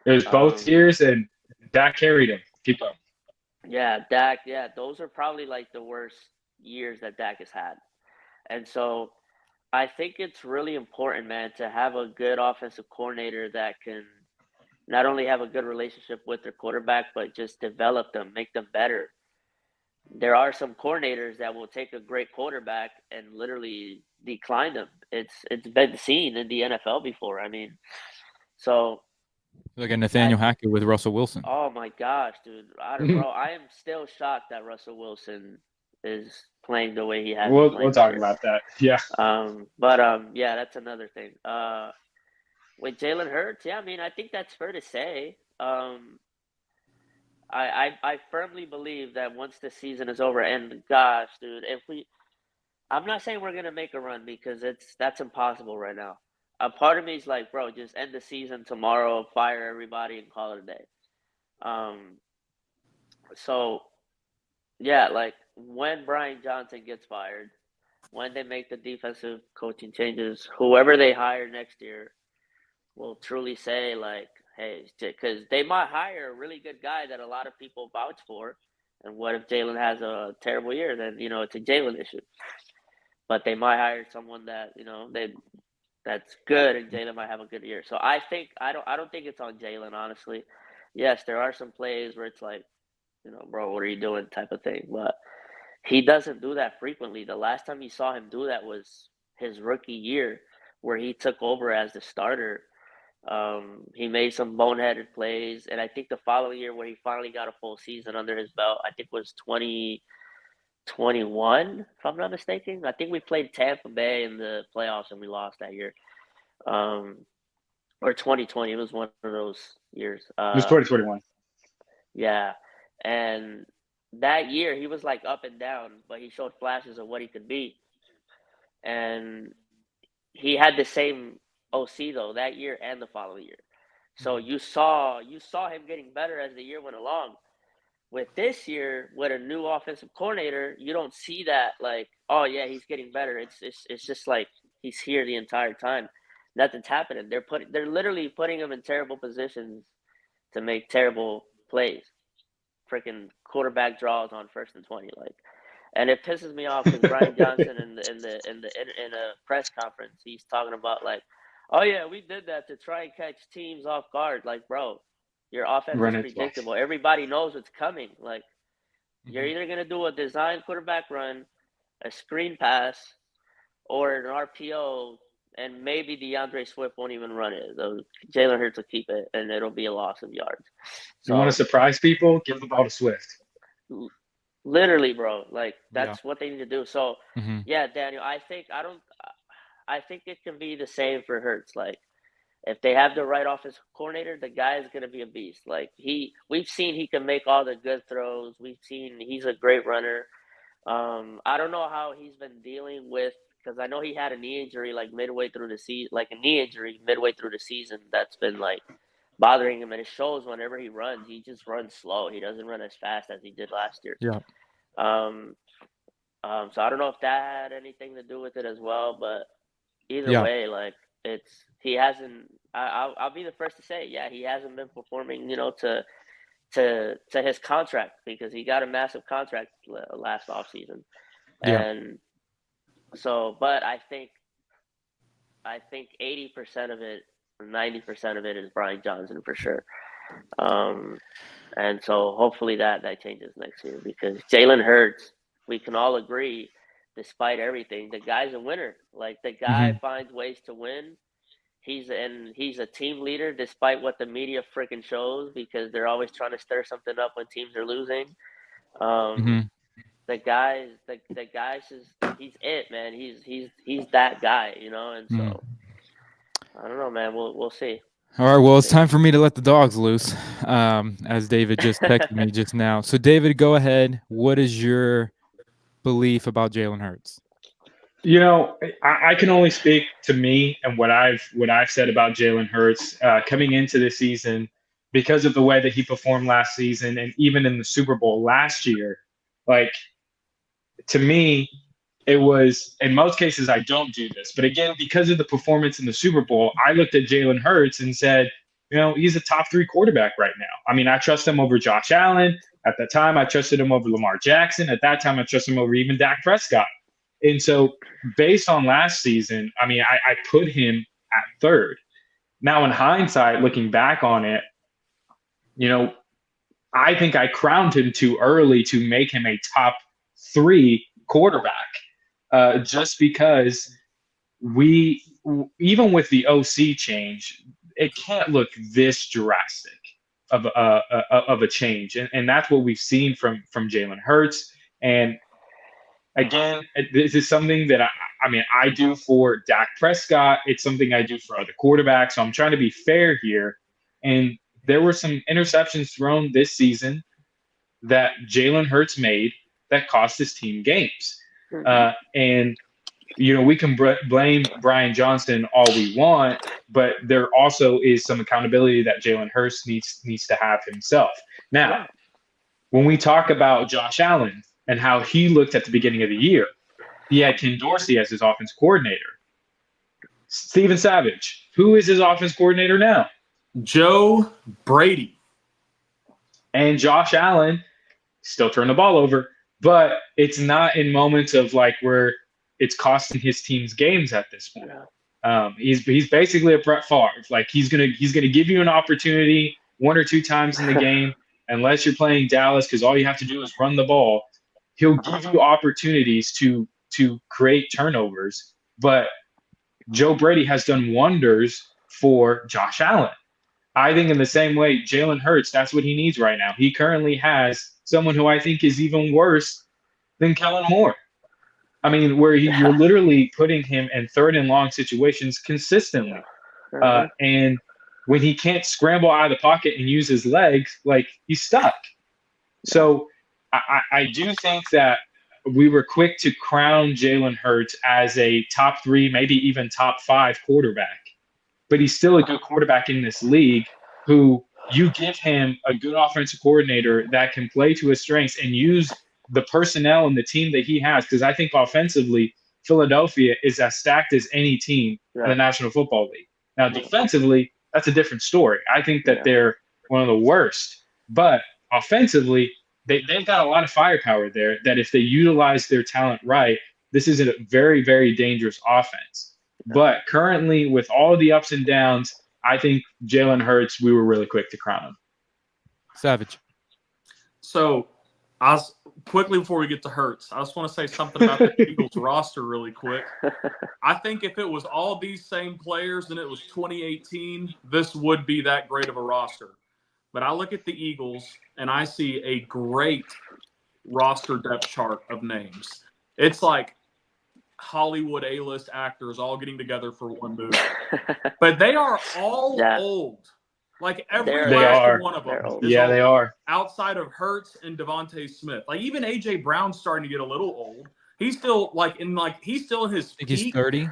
B: It was both years, and Dak carried him. Keep going.
D: yeah, Dak. Yeah, those are probably like the worst years that Dak has had, and so I think it's really important, man, to have a good offensive coordinator that can not only have a good relationship with their quarterback, but just develop them, make them better. There are some coordinators that will take a great quarterback and literally decline them. It's been seen in the NFL before. I mean, so
A: Like a Nathaniel Hackett with Russell Wilson.
D: Oh my gosh, dude! Bro, I am still shocked that Russell Wilson is playing the way he has been
B: We'll
D: playing this
B: talk
D: year.
B: about that. Yeah.
D: Yeah, that's another thing. With Jalen Hurts, yeah, I mean, I think that's fair to say. I firmly believe that once the season is over, and gosh, dude, I'm not saying we're gonna make a run because that's impossible right now. A part of me is like, bro, just end the season tomorrow, fire everybody, and call it a day. Um, so yeah, like when Brian Johnson gets fired, when they make the defensive coaching changes, whoever they hire next year will truly say like, hey, because they might hire a really good guy that a lot of people vouch for. And what if Jalen has a terrible year? Then it's a Jalen issue. But they might hire someone that that's good, and Jalen might have a good year. So I don't think it's on Jalen, honestly. Yes, there are some plays where it's like, bro, what are you doing type of thing. But he doesn't do that frequently. The last time you saw him do that was his rookie year, where he took over as the starter. He made some boneheaded plays, and I think the following year, where he finally got a full season under his belt, I think was 2021, if I'm not mistaken. I think we played Tampa Bay in the playoffs and we lost that year. Or 2020, it was one of those years.
B: It was 2021.
D: Yeah, and that year he was like up and down, but he showed flashes of what he could be. And he had the same OC though that year and the following year. So you saw him getting better as the year went along. With this year, with a new offensive coordinator, you don't see that like, oh yeah, he's getting better. It's just like he's here the entire time. Nothing's happening. They're literally putting him in terrible positions to make terrible plays. Freaking quarterback draws on 1st and 20, like, and it pisses me off because Brian Johnson in a press conference, he's talking about like, oh yeah, we did that to try and catch teams off guard. Like, bro, your offense
B: Run
D: is
B: it
D: predictable.
B: twice.
D: Everybody knows what's coming. Like, you're either gonna do a design quarterback run, a screen pass, or an RPO, and maybe DeAndre Swift won't even run it. Jalen Hurts will keep it, and it'll be a loss of yards.
B: You want to
D: So
B: surprise people? Give the ball to Swift.
D: literally, bro, like that's
A: Yeah.
D: what they need to do. So
A: Mm-hmm.
D: yeah, Daniel, I think it can be the same for Hurts. Like, if they have the right offensive coordinator, the guy is gonna be a beast. Like, we've seen he can make all the good throws. We've seen he's a great runner. I don't know how he's been dealing with, because I know he had a knee injury like midway through the season, that's been like bothering him, and it shows whenever he runs. He just runs slow. He doesn't run as fast as he did last year.
A: Yeah.
D: Um, so I don't know if that had anything to do with it as well, but either
A: Yeah.
D: way, like, he hasn't. I'll be the first to say, yeah, he hasn't been performing, to his contract, because he got a massive contract last offseason.
A: Yeah.
D: And so, but I think 80% of it, or 90% of it, is Brian Johnson for sure. And so hopefully that changes next year, because Jalen Hurts, we can all agree, despite everything, the guy's a winner. Like, the guy finds ways to win. He's a team leader, despite what the media freaking shows, because they're always trying to stir something up when teams are losing. The guy's just, he's it, man. He's that guy, and so I don't know, man. We'll see.
A: All right, well, it's time for me to let the dogs loose, as David just texted me just now. So, David, go ahead. What is your belief about Jalen Hurts?
B: I can only speak to me and what I've said about Jalen Hurts coming into this season, because of the way that he performed last season and even in the Super Bowl last year. Like, to me, it was, in most cases, I don't do this. But again, because of the performance in the Super Bowl, I looked at Jalen Hurts and said, he's a top 3 quarterback right now. I mean, I trust him over Josh Allen. At that time, I trusted him over Lamar Jackson. At that time, I trusted him over even Dak Prescott. And so based on last season, I mean, I put him at 3rd. Now, in hindsight, looking back on it, I think I crowned him too early to make him a top 3 quarterback. Just because even with the OC change, it can't look this drastic of a change, and that's what we've seen from Jalen Hurts. And again, this is something that I mean, I do for Dak Prescott. It's something I do for other quarterbacks. So I'm trying to be fair here. And there were some interceptions thrown this season that Jalen Hurts made that cost his team games. And we can blame Brian Johnson all we want, but there also is some accountability that Jalen Hurts needs to have himself. Now, when we talk about Josh Allen and how he looked at the beginning of the year, he had Ken Dorsey as his offense coordinator. Steven Savage, who is his offense coordinator now?
C: Joe Brady.
B: And Josh Allen still turned the ball over, but it's not in moments of like where it's costing his team's games at this point. He's basically a Brett Favre. Like he's gonna give you an opportunity 1 or 2 times in the game, unless you're playing Dallas, because all you have to do is run the ball. He'll give you opportunities to create turnovers, but Joe Brady has done wonders for Josh Allen. I think in the same way, Jalen Hurts, that's what he needs right now. He currently has someone who I think is even worse than Kellen Moore. I mean, where you're literally putting him in 3rd and long situations consistently. And when he can't scramble out of the pocket and use his legs, like he's stuck. So I do think that we were quick to crown Jalen Hurts as a top 3, maybe even top 5 quarterback. But he's still a good quarterback in this league who you give him a good offensive coordinator that can play to his strengths and use the personnel and the team that he has. Because I think offensively, Philadelphia is as stacked as any team in the National Football League. Now, defensively, that's a different story. I think that they're one of the worst. But offensively, they've got a lot of firepower there that if they utilize their talent right, this is a very, very dangerous offense. But currently, with all the ups and downs, I think Jalen Hurts, we were really quick to crown him.
A: Savage.
C: So, quickly before we get to Hurts, I just want to say something about the Eagles roster really quick. I think if it was all these same players and it was 2018, this would be that great of a roster. But I look at the Eagles and I see a great roster depth chart of names. It's like Hollywood A-list actors all getting together for one movie. But they are all old. Like every last one of them.
B: Yeah, they are.
C: Outside of Hurts and Devontae Smith. Like even A.J. Brown's starting to get a little old. He's still he's still in his peak.
A: He's 30.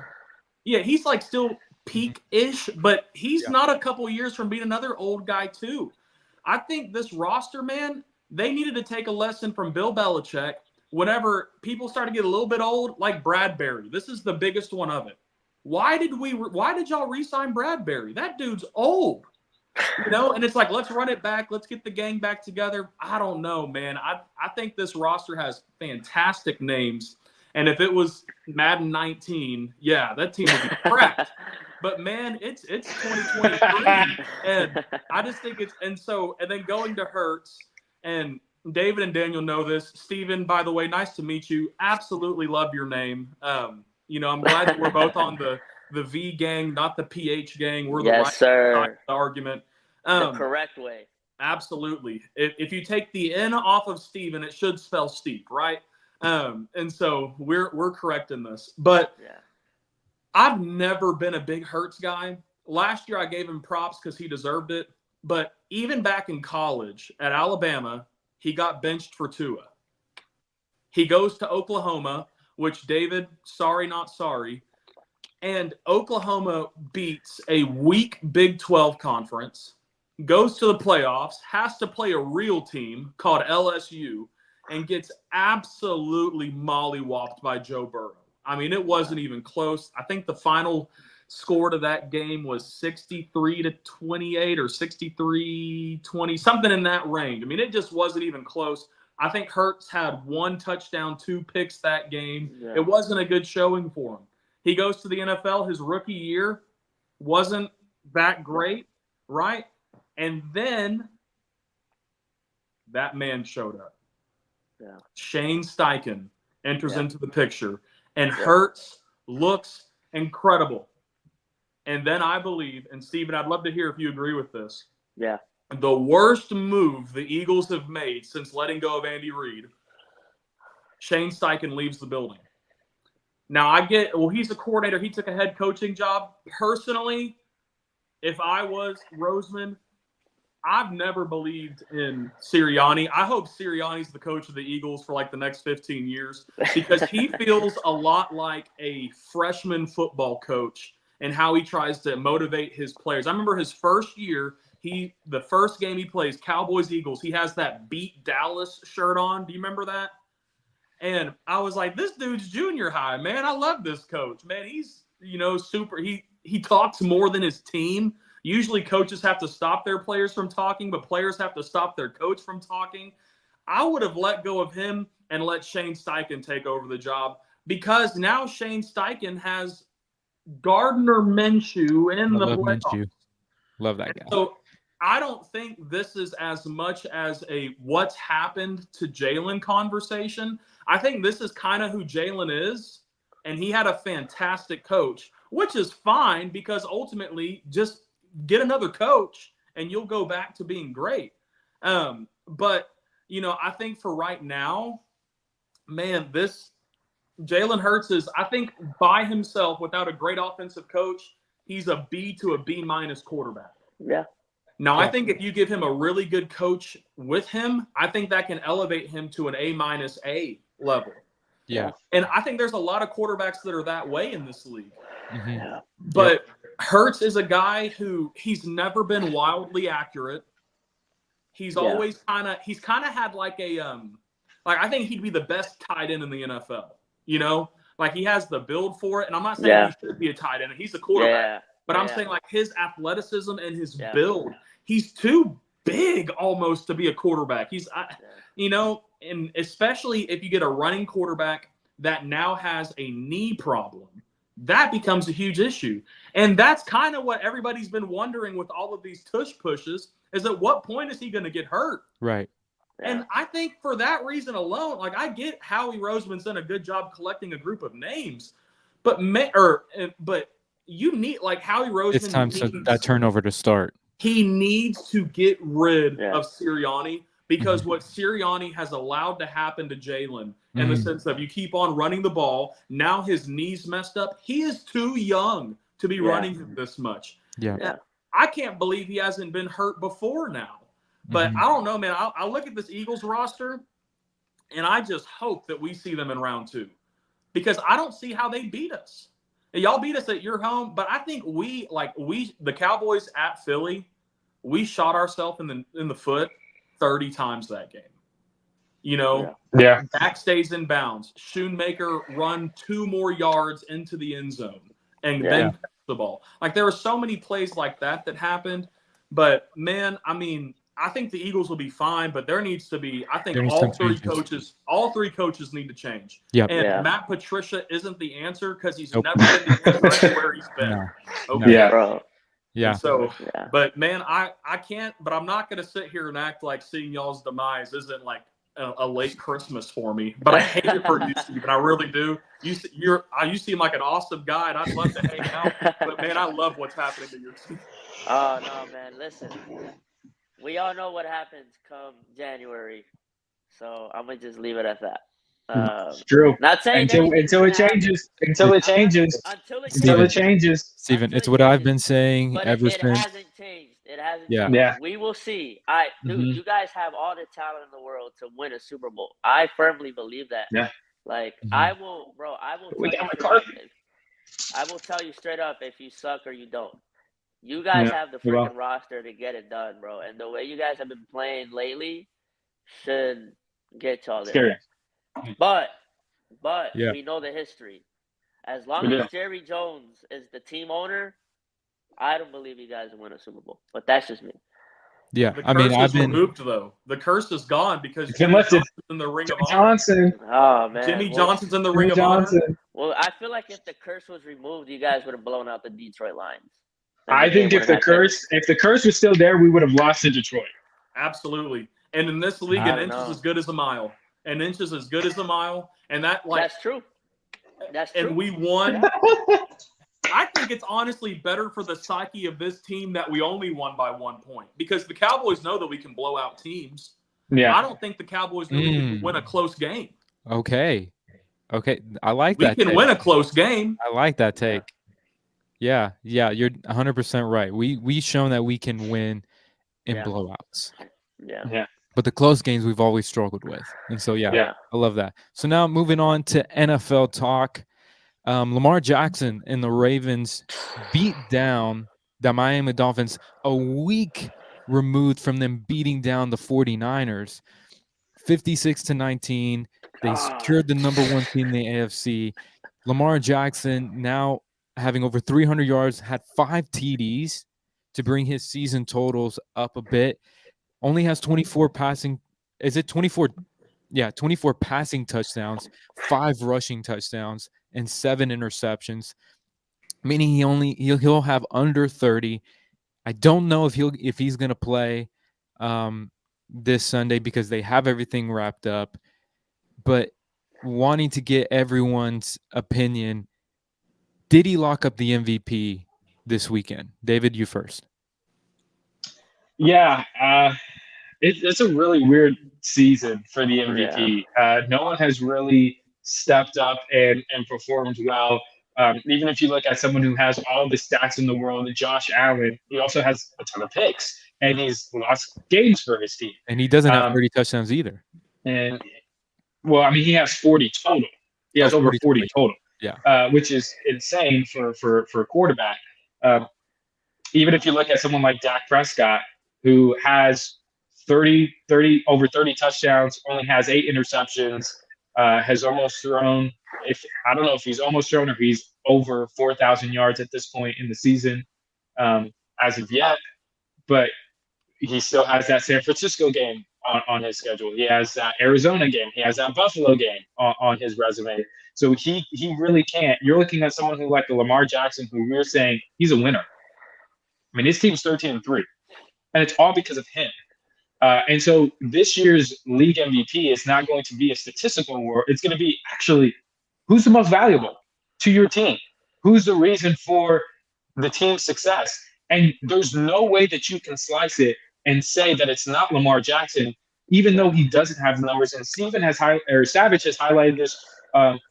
C: Yeah, he's like still peak-ish, but he's not a couple years from being another old guy too. I think this roster, man, they needed to take a lesson from Bill Belichick whenever people started to get a little bit old, like Bradbury. This is the biggest one of it. Why did y'all re-sign Bradbury? That dude's old. And it's like, let's run it back. Let's get the gang back together. I don't know, man. I think this roster has fantastic names. And if it was Madden 19, that team would be cracked. But man, it's 2023, and I just think and then going to Hurts, and David and Daniel know this. Steven, by the way, nice to meet you. Absolutely love your name. I'm glad that we're both on the V gang, not the PH gang. We're the right side of the argument.
D: The correct way.
C: Absolutely. If you take the N off of Steven, it should spell Steve, right? And so we're correct in this. But I've never been a big Hurts guy. Last year I gave him props because he deserved it. But even back in college at Alabama, he got benched for Tua. He goes to Oklahoma, which David, sorry, not sorry. And Oklahoma beats a weak Big 12 conference, goes to the playoffs, has to play a real team called LSU, and gets absolutely mollywopped by Joe Burrow. I mean, it wasn't even close. I think the final score to that game was 63-28 or 63-20, something in that range. I mean, it just wasn't even close. I think Hurts had 1 touchdown, 2 picks that game. Yeah. It wasn't a good showing for him. He goes to the NFL. His rookie year wasn't that great, right? And then that man showed up. Yeah. Shane Steichen enters into the picture, and Hurts looks incredible. And then I believe, and Steven, I'd love to hear if you agree with this.
D: Yeah.
C: The worst move the Eagles have made since letting go of Andy Reid, Shane Steichen leaves the building. Now, I get, well, he's a coordinator. He took a head coaching job. Personally, if I was Roseman, I've never believed in Sirianni. I hope Sirianni's the coach of the Eagles for like the next 15 years because he feels a lot like a freshman football coach and how he tries to motivate his players. I remember his first year, the first game he plays, Cowboys Eagles, he has that Beat Dallas shirt on. Do you remember that? And I was like, this dude's junior high, man. I love this coach, man. He's, super. He talks more than his team. Usually coaches have to stop their players from talking, but players have to stop their coach from talking. I would have let go of him and let Shane Steichen take over the job because now Shane Steichen has Gardner Minshew in the playoffs.
A: Love that guy.
C: So I don't think this is as much as a what's happened to Jalen conversation. I think this is kind of who Jalen is, and he had a fantastic coach, which is fine because ultimately just get another coach and you'll go back to being great. But, I think for right now, man, this Jalen Hurts is, I think by himself without a great offensive coach, he's a B to a B- quarterback.
D: Yeah.
C: Now, I think if you give him a really good coach with him, I think that can elevate him to an A- level.
A: Yeah.
C: And I think there's a lot of quarterbacks that are that way in this league.
A: Mm-hmm.
D: Yeah.
C: But Hurts is a guy who he's never been wildly accurate. He's always kind of had like a I think he'd be the best tight end in the NFL. Like he has the build for it. And I'm not saying he should be a tight end. He's a quarterback. But I'm saying like his athleticism and his build, he's too big almost to be a quarterback. And especially if you get a running quarterback that now has a knee problem, that becomes a huge issue. And that's kind of what everybody's been wondering with all of these tush pushes is at what point is he going to get hurt?
A: Right.
C: And I think for that reason alone, like I get Howie Roseman's done a good job collecting a group of names, but you need like Howie Roseman.
A: It's time for that turnover to start.
C: He needs to get rid of Sirianni because what Sirianni has allowed to happen to Jalen in the sense of you keep on running the ball. Now his knee's messed up. He is too young to be running him this much.
A: Yeah.
C: I can't believe he hasn't been hurt before now. But I don't know, man. I look at this Eagles roster, and I just hope that we see them in round 2 because I don't see how they beat us. Y'all beat us at your home, but I think the Cowboys at Philly, we shot ourselves in the foot 30 times that game. Back stays in bounds. Schoonmaker run 2 more yards into the end zone and then catch the ball. Like there were so many plays like that happened. But man, I mean, I think the Eagles will be fine, but there needs to be. I think all three coaches need to change.
A: Yep.
C: And Matt Patricia isn't the answer because he's never been the answer where he's been.
A: No.
C: Okay.
A: Yeah.
D: Bro.
A: Yeah.
C: So, but man, I can't. But I'm not going to sit here and act like seeing y'all's demise isn't like a late Christmas for me. But I hate it for you, Steve, and I really do. You seem like an awesome guy, and I'd love to hang out. But man, I love what's happening to your team.
D: Oh no, man! Listen. We all know what happens come January, so I'm gonna just leave it at that.
B: It's true.
D: Not saying
B: until it changes. Until it changes.
A: Steven, it's what I've been saying
D: but
A: ever
D: it
A: since.
D: hasn't changed. It hasn't
A: Yeah.
D: changed.
B: Yeah.
D: We will see. Dude, you guys have all the talent in the world to win a Super Bowl. I firmly believe that.
B: Yeah.
D: Like
A: Mhm.
D: I will tell you straight up if you suck or you don't. You guys have the freaking roster to get it done, bro. And the way you guys have been playing lately should get y'all there.
B: Scary.
D: But we know the history. As long as Jerry Jones is the team owner, I don't believe you guys will win a Super Bowl. But that's just me.
A: Yeah,
C: The
A: I mean,
C: curse
A: I've
C: is
A: been
C: removed though. The curse is gone because
B: It's been
C: Jimmy
B: lifted.
C: Johnson's in the ring of honor.
B: Johnson.
D: Oh man.
C: Jimmy Johnson's in the ring of
B: Johnson.
C: honor.
D: Well, I feel like if the curse was removed, you guys would have blown out the Detroit Lions.
B: I think if the curse was still there, we would have lost to Detroit.
C: Absolutely. And in this league, an inch is as good as a mile. An inch is as good as a mile. And that
D: That's true. That's true.
C: And we won. I think it's honestly better for the psyche of this team that we only won by 1 point, because the Cowboys know that we can blow out teams.
B: Yeah.
C: I don't think the Cowboys know we can win a close game.
A: Okay. I like
C: We
A: that.
C: can win a close game.
A: I like that take. Yeah, you're 100% right. We've shown that we can win in blowouts.
D: Yeah.
A: But the close games we've always struggled with. And so, I love that. So now moving on to NFL talk. Lamar Jackson and the Ravens beat down the Miami Dolphins a week removed from them beating down the 49ers, 56-19. They secured the number 1 team in the AFC. Lamar Jackson now having over 300 yards, had 5 TDs to bring his season totals up a bit. Only has 24 passing. Is it 24? Yeah, 24 passing touchdowns, 5 rushing touchdowns, and 7 interceptions. Meaning he'll have under 30. I don't know if he's going to play this Sunday because they have everything wrapped up. But wanting to get everyone's opinion, did he lock up the MVP this weekend? David, you first.
B: Yeah, it's a really weird season for the MVP. No one has really stepped up and performed well. Even if you look at someone who has all the stats in the world, Josh Allen, he also has a ton of picks, and he's lost games for his team.
A: And he doesn't have 30 touchdowns either.
B: And, well, I mean, he has 40 total. He has over 40 total.
A: Yeah.
B: Which is insane for a quarterback. Even if you look at someone like Dak Prescott, who has over 30 touchdowns, only has 8 interceptions, has almost thrown, I don't know if he's almost thrown or he's over 4,000 yards at this point in the season as of yet. But he still has that San Francisco game on his schedule. He has that Arizona game. He has that Buffalo game on his resume. So he really can't. You're looking at someone who like the Lamar Jackson, who we're saying he's a winner. I mean, his team's 13-3, and it's all because of him. And so this year's league MVP is not going to be a statistical award. It's going to be actually who's the most valuable to your team? Who's the reason for the team's success? And there's no way that you can slice it and say that it's not Lamar Jackson, even though he doesn't have the numbers. And Savage has highlighted this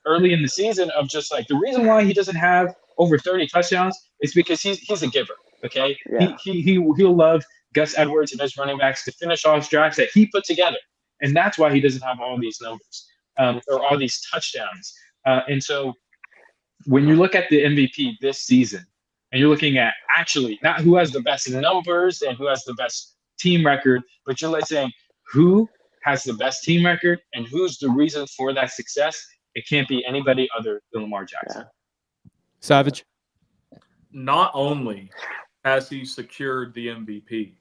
B: early in the season of just like the reason why he doesn't have over 30 touchdowns is because he's a giver. Okay, he'll love Gus Edwards and his running backs to finish off drives that he put together, and that's why he doesn't have all these numbers or all these touchdowns. And so when you look at the MVP this season, and you're looking at actually not who has the best numbers and who has the best team record, but you're like saying who has the best team record and who's the reason for that success, it can't be anybody other than Lamar Jackson.
A: Savage.
C: Not only has he secured the MVP,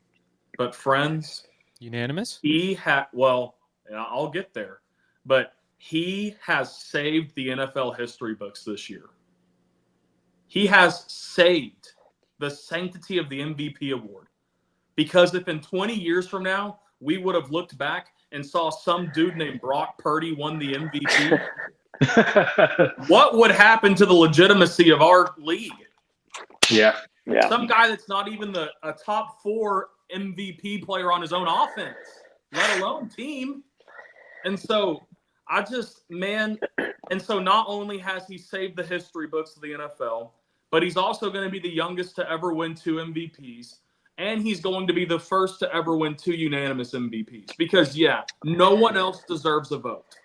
C: but friends,
A: unanimous.
C: I'll get there, but he has saved the NFL history books this year. He has saved the sanctity of the MVP award, because if in 20 years from now we would have looked back and saw some dude named Brock Purdy won the MVP, what would happen to the legitimacy of our league?
B: Yeah.
C: Some guy that's not even a top 4 MVP player on his own offense, let alone team. And so not only has he saved the history books of the NFL, but he's also going to be the youngest to ever win 2 MVPs. And he's going to be the first to ever win 2 unanimous MVPs. Because, no one else deserves a vote.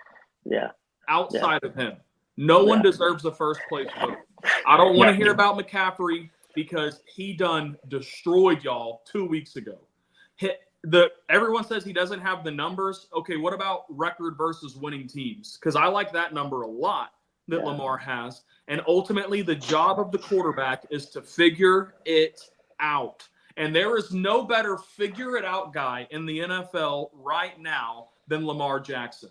C: Outside of him. No one deserves a first place vote. I don't want to hear about McCaffrey, because he done destroyed y'all 2 weeks ago. Everyone says he doesn't have the numbers. Okay, what about record versus winning teams? Because I like that number a lot that Lamar has. And ultimately, the job of the quarterback is to figure it out. And there is no better figure-it-out guy in the NFL right now than Lamar Jackson.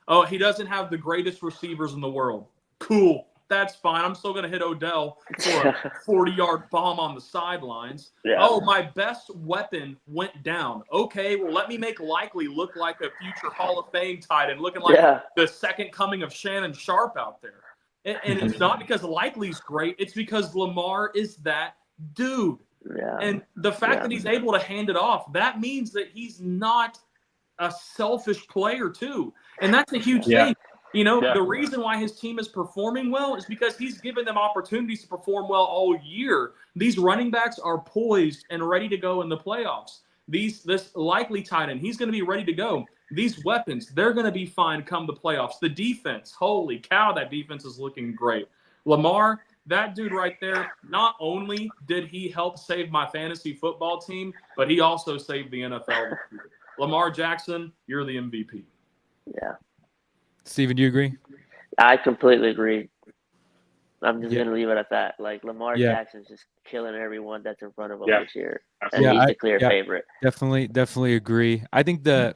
C: Oh, he doesn't have the greatest receivers in the world. Cool. That's fine. I'm still going to hit Odell for a 40-yard bomb on the sidelines. Oh, my best weapon went down. Okay, well, let me make Likely look like a future Hall of Fame tight end, looking like the second coming of Shannon Sharp out there. And it's not because Likely's great. It's because Lamar is that dude.
D: Yeah.
C: And the fact that he's able to hand it off, that means that he's not a selfish player too. And that's a huge thing. You know, the reason why his team is performing well is because he's given them opportunities to perform well all year. These running backs are poised and ready to go in the playoffs. This Likely tight end, he's going to be ready to go. These weapons, they're going to be fine come the playoffs. The defense, holy cow, that defense is looking great. Lamar, that dude right there, not only did he help save my fantasy football team, but he also saved the NFL. Lamar Jackson, you're the MVP.
D: Yeah.
A: Steven, do you agree?
D: I completely agree. I'm just going to leave it at that. Like, Lamar Jackson's just killing everyone that's in front of him this year. And he's the clear favorite.
A: Definitely agree. I think the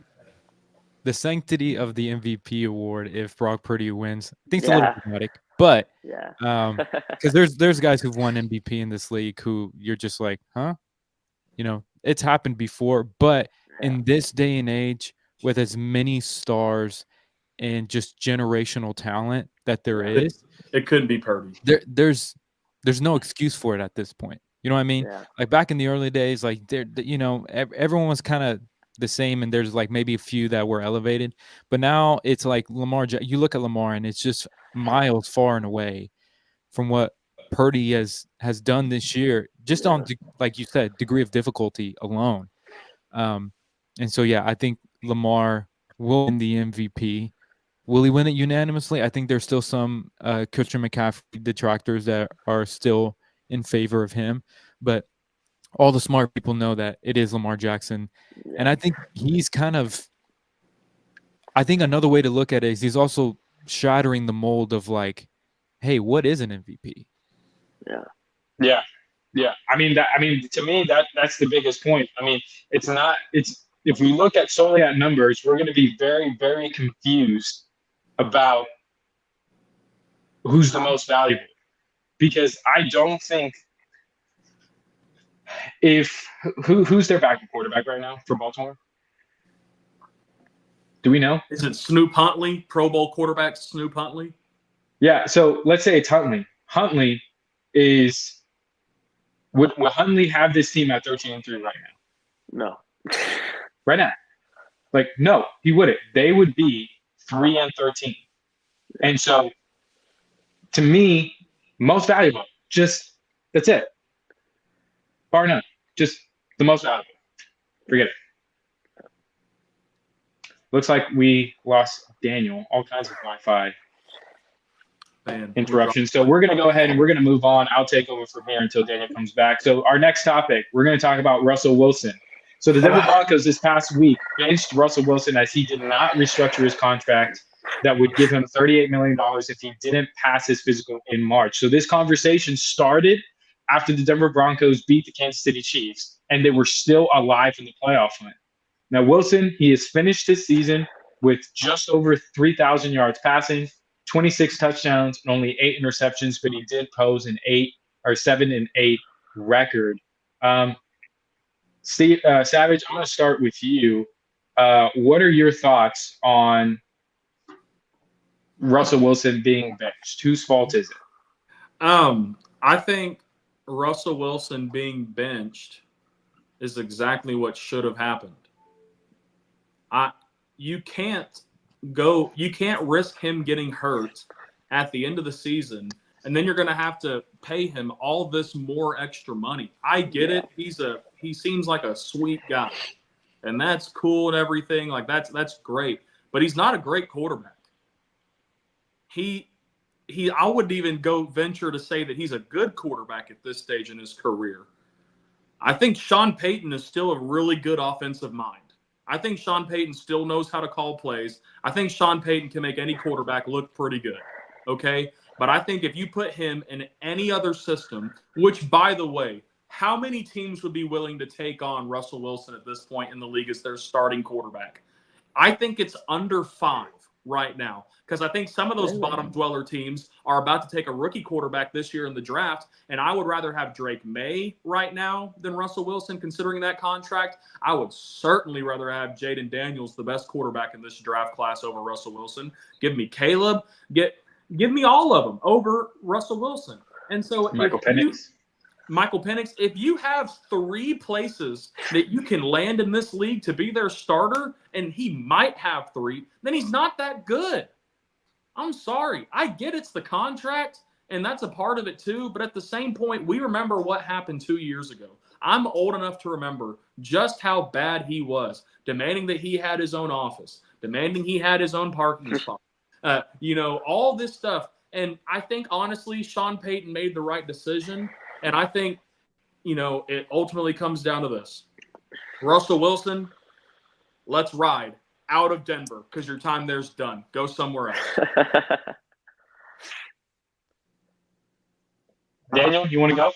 A: sanctity of the MVP award, if Brock Purdy wins, I think it's a little dramatic. But because there's guys who've won MVP in this league who you're just like, huh? You know, it's happened before. But in this day and age, with as many stars and just generational talent that there is,
C: it couldn't be Purdy.
A: There's no excuse for it at this point. You know what I mean?
D: Yeah.
A: Like back in the early days, like you know, everyone was kind of the same, and there's like maybe a few that were elevated. But now it's like Lamar. You look at Lamar, and it's just miles far and away from what Purdy has done this year, just on like you said, degree of difficulty alone. And so I think Lamar will win the MVP. Will he win it unanimously? I think there's still some Christian McCaffrey detractors that are still in favor of him, but all the smart people know that it is Lamar Jackson. And I think he's I think another way to look at it is he's also shattering the mold of like, hey, what is an MVP?
B: Yeah. I mean, to me, that's the biggest point. I mean, if we look at solely at numbers, we're going to be very, very confused about who's the most valuable, because I don't think who's their backup quarterback right now for Baltimore? Do we know?
C: Is it Snoop Huntley, Pro Bowl quarterback Snoop Huntley?
B: Yeah. So let's say it's Huntley. Huntley is would Huntley have this team at 13-3 right now?
D: No.
B: Right now. Like, no, he wouldn't. They would be 3-13. And so, to me, most valuable, just that's it. Bar none. Just the most valuable. Forget it. Looks like we lost Daniel. All kinds of Wi-Fi interruptions. So we're going to go ahead and we're going to move on. I'll take over from here until Daniel comes back. So our next topic, we're going to talk about Russell Wilson. So the Denver Broncos this past week benched Russell Wilson as he did not restructure his contract that would give him $38 million if he didn't pass his physical in March. So this conversation started after the Denver Broncos beat the Kansas City Chiefs, and they were still alive in the playoff hunt. Now, Wilson, he has finished his season with just over 3,000 yards passing, 26 touchdowns, and only 8 interceptions, but he did pose an 7-8 record. Steve, Savage, I'm going to start with you. What are your thoughts on Russell Wilson being benched? Whose fault is it?
C: I think Russell Wilson being benched is exactly what should have happened. You can't risk him getting hurt at the end of the season, and then you're going to have to pay him all this more extra money. I get it. He seems like a sweet guy, and that's cool and everything. Like that's great, but he's not a great quarterback. I wouldn't even go venture to say that he's a good quarterback at this stage in his career. I think Sean Payton is still a really good offensive mind. I think Sean Payton still knows how to call plays. I think Sean Payton can make any quarterback look pretty good. Okay? But I think if you put him in any other system, which, by the way, how many teams would be willing to take on Russell Wilson at this point in the league as their starting quarterback? I think it's under 5 right now, because I think some of those bottom dweller teams are about to take a rookie quarterback this year in the draft, and I would rather have Drake May right now than Russell Wilson, considering that contract. I would certainly rather have Jaden Daniels, the best quarterback in this draft class, over Russell Wilson. Give me Caleb. Give me all of them over Russell Wilson. And so
B: Michael Penix.
C: Michael Penix, if you have 3 places that you can land in this league to be their starter, and he might have 3, then he's not that good. I'm sorry. I get it's the contract, and that's a part of it too. But at the same point, we remember what happened 2 years ago. I'm old enough to remember just how bad he was, demanding that he had his own office, demanding he had his own parking spot. All this stuff. And I think, honestly, Sean Payton made the right decision. And I think, it ultimately comes down to this. Russell Wilson, let's ride out of Denver because your time there's done. Go somewhere else.
B: Daniel, you want to go?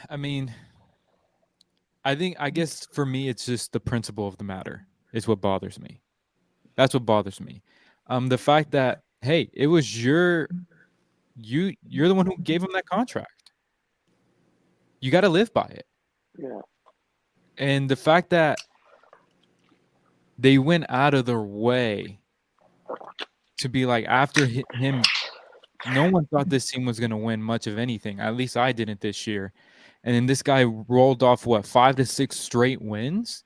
A: I mean, I guess for me, it's just the principle of the matter is what bothers me. That's what bothers me. The fact that, hey, it was you're the one who gave him that contract. You got to live by it.
D: Yeah.
A: And the fact that they went out of their way to be like, after him, no one thought this team was going to win much of anything. At least I didn't this year. And then this guy rolled off, 5 to 6 straight wins?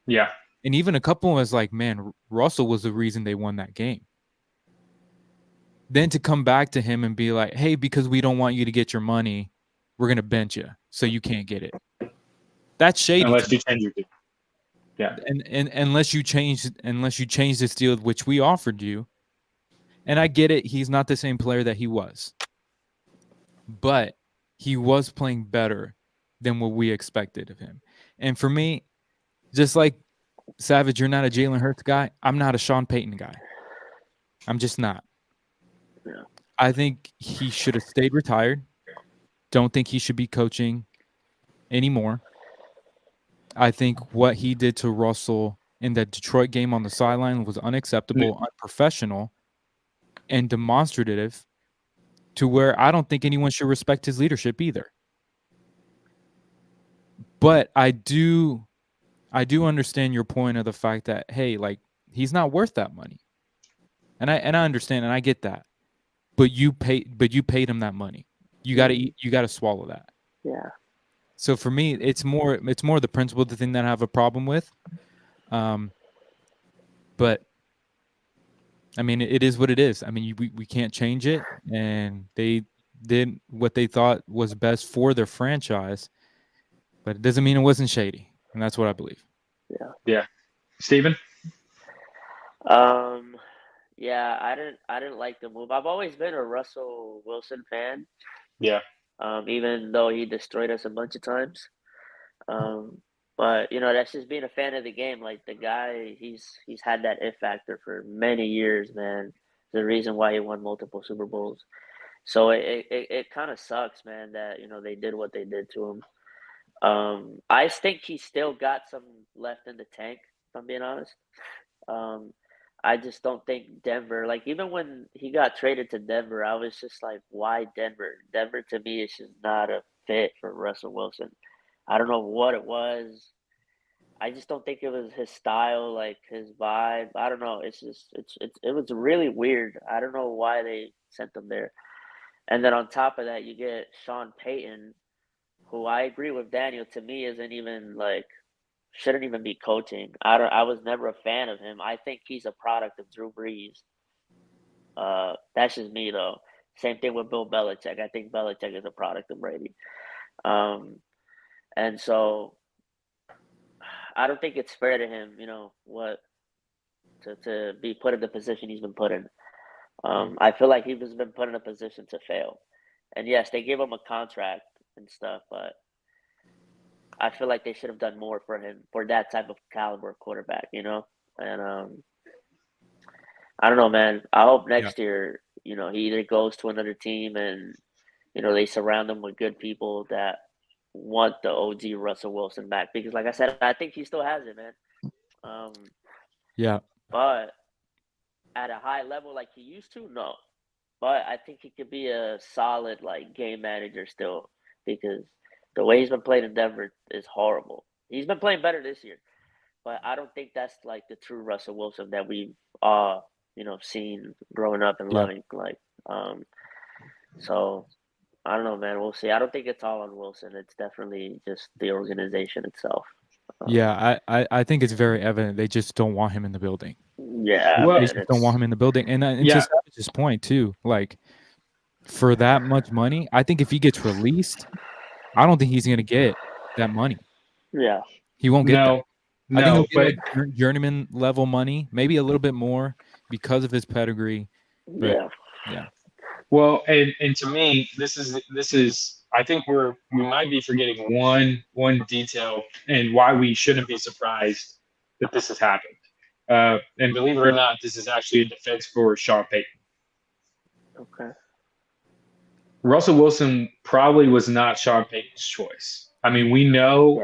B: Yeah.
A: And even a couple was like, man, Russell was the reason they won that game. Then to come back to him and be like, hey, because we don't want you to get your money, we're going to bench you so you can't get it. That's shady.
B: Unless you change your deal. Yeah.
A: And unless you change this deal which we offered you. And I get it, he's not the same player that he was. But he was playing better than what we expected of him. And for me, just like Savage, you're not a Jalen Hurts guy. I'm not a Sean Payton guy. I'm just not.
D: Yeah.
A: I think he should have stayed retired. Don't think he should be coaching anymore. I think what he did to Russell in that Detroit game on the sideline was unacceptable, unprofessional, and demonstrative to where I don't think anyone should respect his leadership either. But I do understand your point of the fact that, hey, like, he's not worth that money. And I understand and I get that. But you paid him that money. You got to eat, you got to swallow that.
D: Yeah.
A: So for me, it's more the principle, the thing that I have a problem with. But I mean, it is what it is. I mean, we can't change it, and they did what they thought was best for their franchise, but it doesn't mean it wasn't shady, and that's what I believe.
D: Yeah.
B: Yeah. Steven?
D: Yeah, I didn't like the move. I've always been a Russell Wilson fan.
B: Yeah.
D: Even though he destroyed us a bunch of times. But that's just being a fan of the game. Like, the guy, he's had that it factor for many years, man. The reason why he won multiple Super Bowls. So it kind of sucks, man, that they did what they did to him. I think he still got some left in the tank, if I'm being honest. I just don't think Denver, like, even when he got traded to Denver, I was just like, why Denver? Denver to me is just not a fit for Russell Wilson. I don't know what it was. I just don't think it was his style, like his vibe. I don't know. It was really weird. I don't know why they sent him there. And then on top of that, you get Sean Payton, who I agree with Daniel, to me isn't even like, shouldn't even be coaching. I was never a fan of him. I think he's a product of Drew Brees. That's just me though. Same thing with Bill Belichick. I think Belichick is a product of Brady. And so I don't think it's fair to him, to be put in the position he's been put in. I feel like he's been put in a position to fail. And yes, they gave him a contract and stuff, but I feel like they should have done more for him, for that type of caliber quarterback, And I don't know, man. I hope next year, he either goes to another team and, they surround him with good people that want the OG Russell Wilson back. Because, like I said, I think he still has it, man.
A: Yeah.
D: But at a high level like he used to, no. But I think he could be a solid, like, game manager still, because the way he's been playing in Denver is horrible. He's been playing better this year, but I don't think that's like the true Russell Wilson that we've seen growing up and loving. Like, so I don't know, man. We'll see. I don't think it's all on Wilson. It's definitely just the organization itself.
A: I think it's very evident they just don't want him in the building.
D: Yeah,
B: Well,
A: They just don't want him in the building. And to Savage's point too, like for that much money, I think if he gets released, I don't think he's gonna get that money.
D: Yeah,
A: he won't get that. I think he'll
B: but
A: get like journeyman level money, maybe a little bit more because of his pedigree. But, yeah.
B: Well, and to me, this is. I think we might be forgetting one detail and why we shouldn't be surprised that this has happened. And believe it or not, this is actually a defense for Sean Payton.
D: Okay.
B: Russell Wilson probably was not Sean Payton's choice. I mean, we know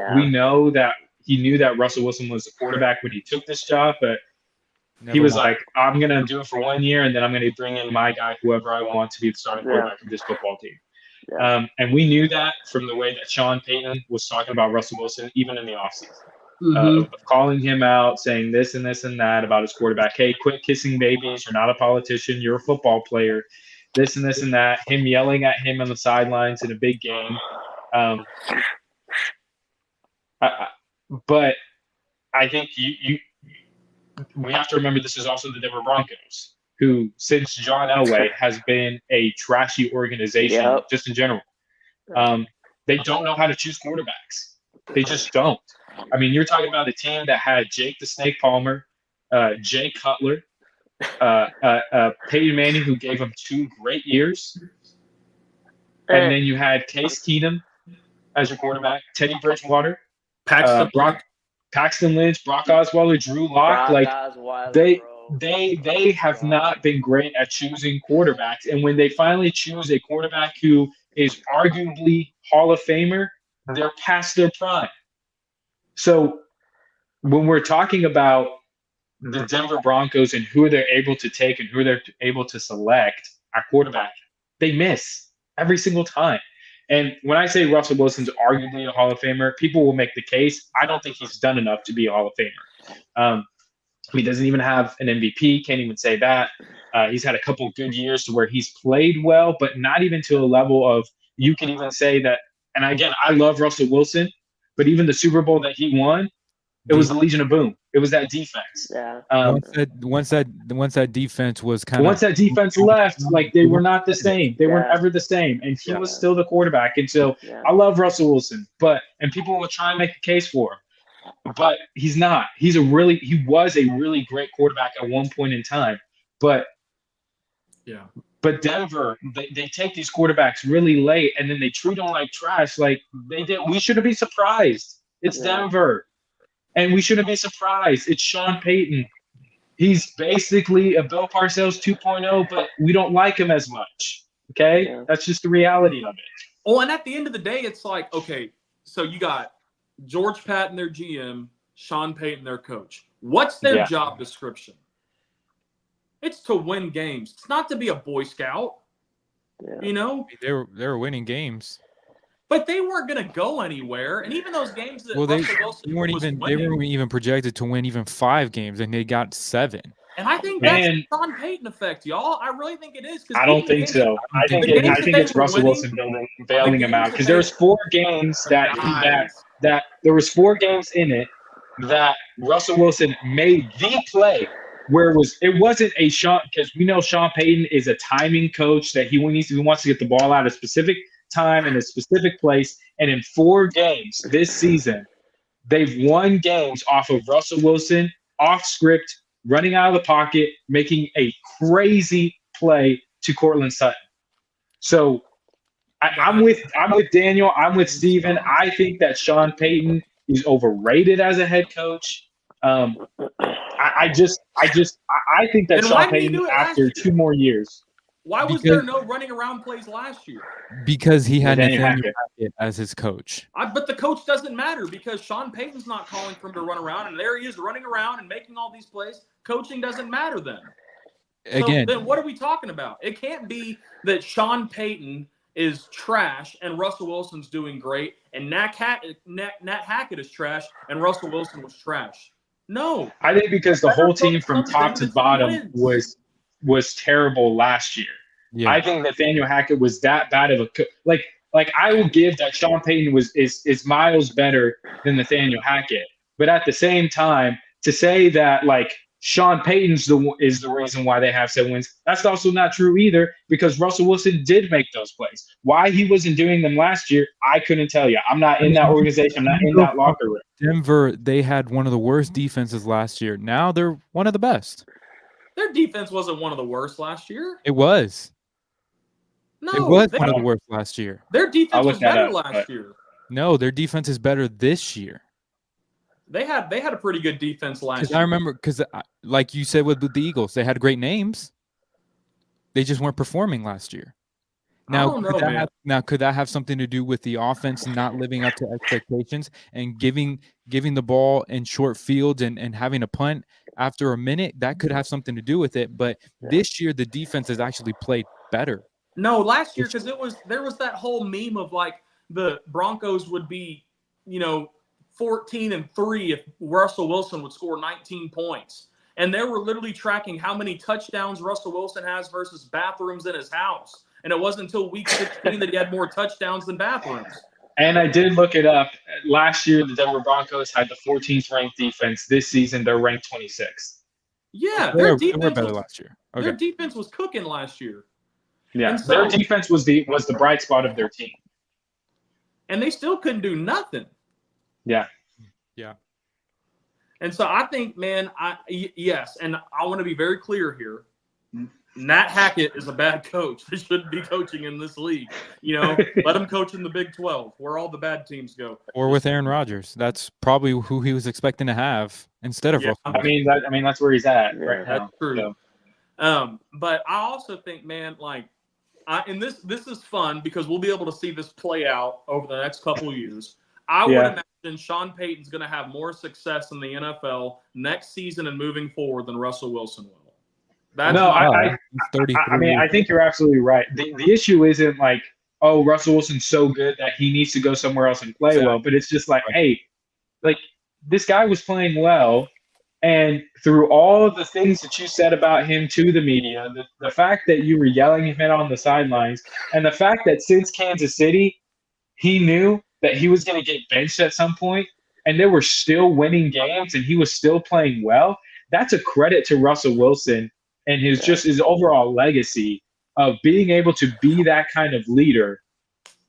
B: that he knew that Russell Wilson was the quarterback when he took this job, but he was like, I'm going to do it for 1 year, and then I'm going to bring in my guy, whoever I want to be the starting quarterback of this football team.
D: Yeah.
B: And we knew that from the way that Sean Payton was talking about Russell Wilson, even in the offseason, of calling him out, saying this and this and that about his quarterback. Hey, quit kissing babies. You're not a politician. You're a football player. This and this and that. Him yelling at him on the sidelines in a big game. But I think we have to remember this is also the Denver Broncos, who since John Elway has been a trashy organization just in general. They don't know how to choose quarterbacks. They just don't. I mean, you're talking about a team that had Jake the Snake Palmer, Jay Cutler, Peyton Manning, who gave him 2 great years. And then you had Case Keenum as your quarterback, Teddy Bridgewater, Paxton Lynch, Brock Osweiler, Drew Lock. They have not been great at choosing quarterbacks. And when they finally choose a quarterback who is arguably Hall of Famer, they're past their prime. So when we're talking about the Denver Broncos and who they're able to take and who they're able to select at quarterback, they miss every single time. And when I say Russell Wilson's arguably a Hall of Famer, people will make the case. I don't think he's done enough to be a Hall of Famer. He doesn't even have an MVP. Can't even say that. He's had a couple good years to where he's played well, but not even to a level of you can even say that. And again, I love Russell Wilson, but even the Super Bowl that he won, it was the Legion of Boom. It was that defense.
D: Yeah.
A: Once that defense was
B: once that defense left, like they were not the same. They weren't ever the same, and he was still the quarterback. And so I love Russell Wilson, and people will try and make a case for him, but he's not. He was a really great quarterback at one point in time, but Denver, they take these quarterbacks really late, and then they treat them like trash. Like they did. We shouldn't be surprised. It's Denver. And we shouldn't be surprised. It's Sean Payton. He's basically a Bill Parcells 2.0, but we don't like him as much. Okay? Yeah. That's just the reality of it.
C: Oh, and at the end of the day, it's like, okay, so you got George Patton, their GM, Sean Payton, their coach. What's their job description? It's to win games. It's not to be a Boy Scout. Yeah. You know?
A: They were winning games.
C: But they weren't going to go anywhere, and even those games that
A: they weren't even projected to win even 5 games, and they got 7.
C: And I think that's the Sean Payton effect, y'all. I really think it is.
B: I don't think so. I think it's Russell Wilson bailing him out because there's 4 games that there was 4 games in it that Russell Wilson made the play where it wasn't a shot because we know Sean Payton is a timing coach that he wants to get the ball out of specific time in a specific place, and in 4 games this season they've won games off of Russell Wilson off script, running out of the pocket, making a crazy play to Cortland Sutton. So I'm with Daniel, I'm with Steven. I think that Sean Payton is overrated as a head coach. I think that Sean Payton after 2 more years.
C: Why was there no running around plays last year?
A: Because he had Nathaniel Hackett as his coach.
C: But the coach doesn't matter because Sean Payton's not calling for him to run around, and there he is running around and making all these plays. Coaching doesn't matter then.
A: Again,
C: so then what are we talking about? It can't be that Sean Payton is trash and Russell Wilson's doing great, and Nat Hackett is trash and Russell Wilson was trash. No.
B: I think because the whole team from top to bottom was was terrible last year.
A: Yeah.
B: I think Nathaniel Hackett was that bad of a like I will give that Sean Payton is miles better than Nathaniel Hackett, but at the same time, to say that like Sean Payton's is the reason why they have 7 wins, that's also not true either, because Russell Wilson did make those plays. Why he wasn't doing them last year, I couldn't tell you. I'm not in that organization. I'm not in that locker room.
A: Denver, they had one of the worst defenses last year. Now they're one of the best.
C: Their defense wasn't one of the worst last year.
A: It was.
C: No,
A: it was one of the worst last year.
C: Their defense was better last year.
A: No, their defense is better this year.
C: They had a pretty good defense last year.
A: I remember, because like you said with the Eagles, they had great names. They just weren't performing last year. Now, could that have something to do with the offense not living up to expectations and giving the ball in short fields and having a punt after a minute? That could have something to do with it. But this year, the defense has actually played better.
C: No, last year, because there was that whole meme of like the Broncos would be, 14-3 if Russell Wilson would score 19 points. And they were literally tracking how many touchdowns Russell Wilson has versus bathrooms in his house. And it wasn't until week 16 that he had more touchdowns than bathrooms.
B: And I did look it up. Last year, the Denver Broncos had the 14th ranked defense. This season, they're ranked 26th.
C: Yeah,
A: they were better last year. Okay.
C: Their defense was cooking last year.
B: Yeah, their defense was the bright spot of their team.
C: And they still couldn't do nothing.
B: Yeah.
A: Yeah.
C: And so I think, man, yes, and I want to be very clear here. Nat Hackett is a bad coach. He shouldn't be coaching in this league. Let him coach in the Big 12, where all the bad teams go.
A: Or with Aaron Rodgers. That's probably who he was expecting to have instead of Russell.
B: I mean, that's where he's at right now.
C: That's true. So. But I also think, man, and this is fun because we'll be able to see this play out over the next couple of years. I would imagine Sean Payton's going to have more success in the NFL next season and moving forward than Russell Wilson will.
B: I mean, I think you're absolutely right. The issue isn't like, oh, Russell Wilson's so good that he needs to go somewhere else and play well. But it's just like, hey, like this guy was playing well. And through all of the things that you said about him to the media, the fact that you were yelling him on the sidelines, and the fact that since Kansas City, he knew that he was going to get benched at some point, and they were still winning games, and he was still playing well, that's a credit to Russell Wilson and his overall legacy of being able to be that kind of leader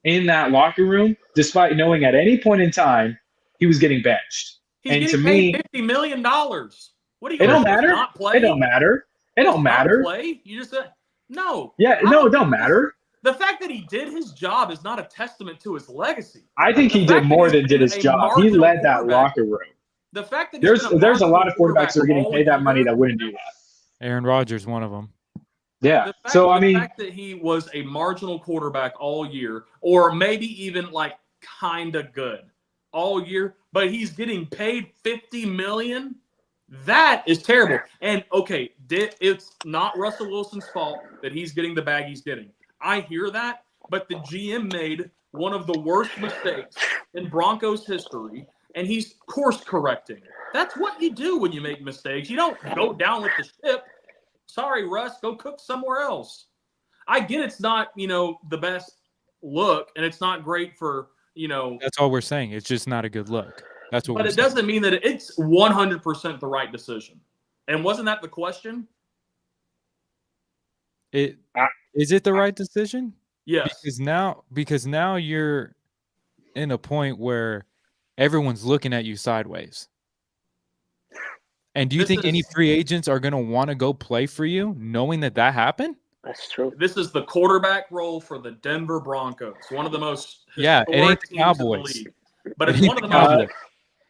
B: in that locker room, despite knowing at any point in time he was getting benched.
C: He's getting paid $50 million. What do you?
B: It don't matter.
C: Not play?
B: It don't matter. It don't matter.
C: Not play? You just said no.
B: Yeah, no, it don't matter.
C: The fact that he did his job is not a testament to his legacy.
B: I think he did more than did his job. He led that locker room.
C: The fact that
B: there's a lot of quarterbacks that are getting paid that money that wouldn't do that.
A: Aaron Rodgers, one of them.
B: Yeah.
C: The fact that he was a marginal quarterback all year, or maybe even like kind of good all year, but he's getting paid $50 million. That is terrible. And okay, it's not Russell Wilson's fault that he's getting the bag he's getting. I hear that, but the GM made one of the worst mistakes in Broncos history, and he's course correcting. That's what you do when you make mistakes. You don't go down with the ship. Sorry, Russ, go cook somewhere else. I get it's not, the best look, and it's not great for,
A: That's all we're saying. It's just not a good look. That's what. But
C: it doesn't mean that it's 100% the right decision. And wasn't that the question?
A: Is it the right decision?
C: Yes.
A: Because now you're in a point where everyone's looking at you sideways. And do you think any free agents are going to want to go play for you knowing that happened?
D: That's true.
C: This is the quarterback role for the Denver Broncos, one of the most
A: it ain't the Cowboys.
C: But it's one of the most.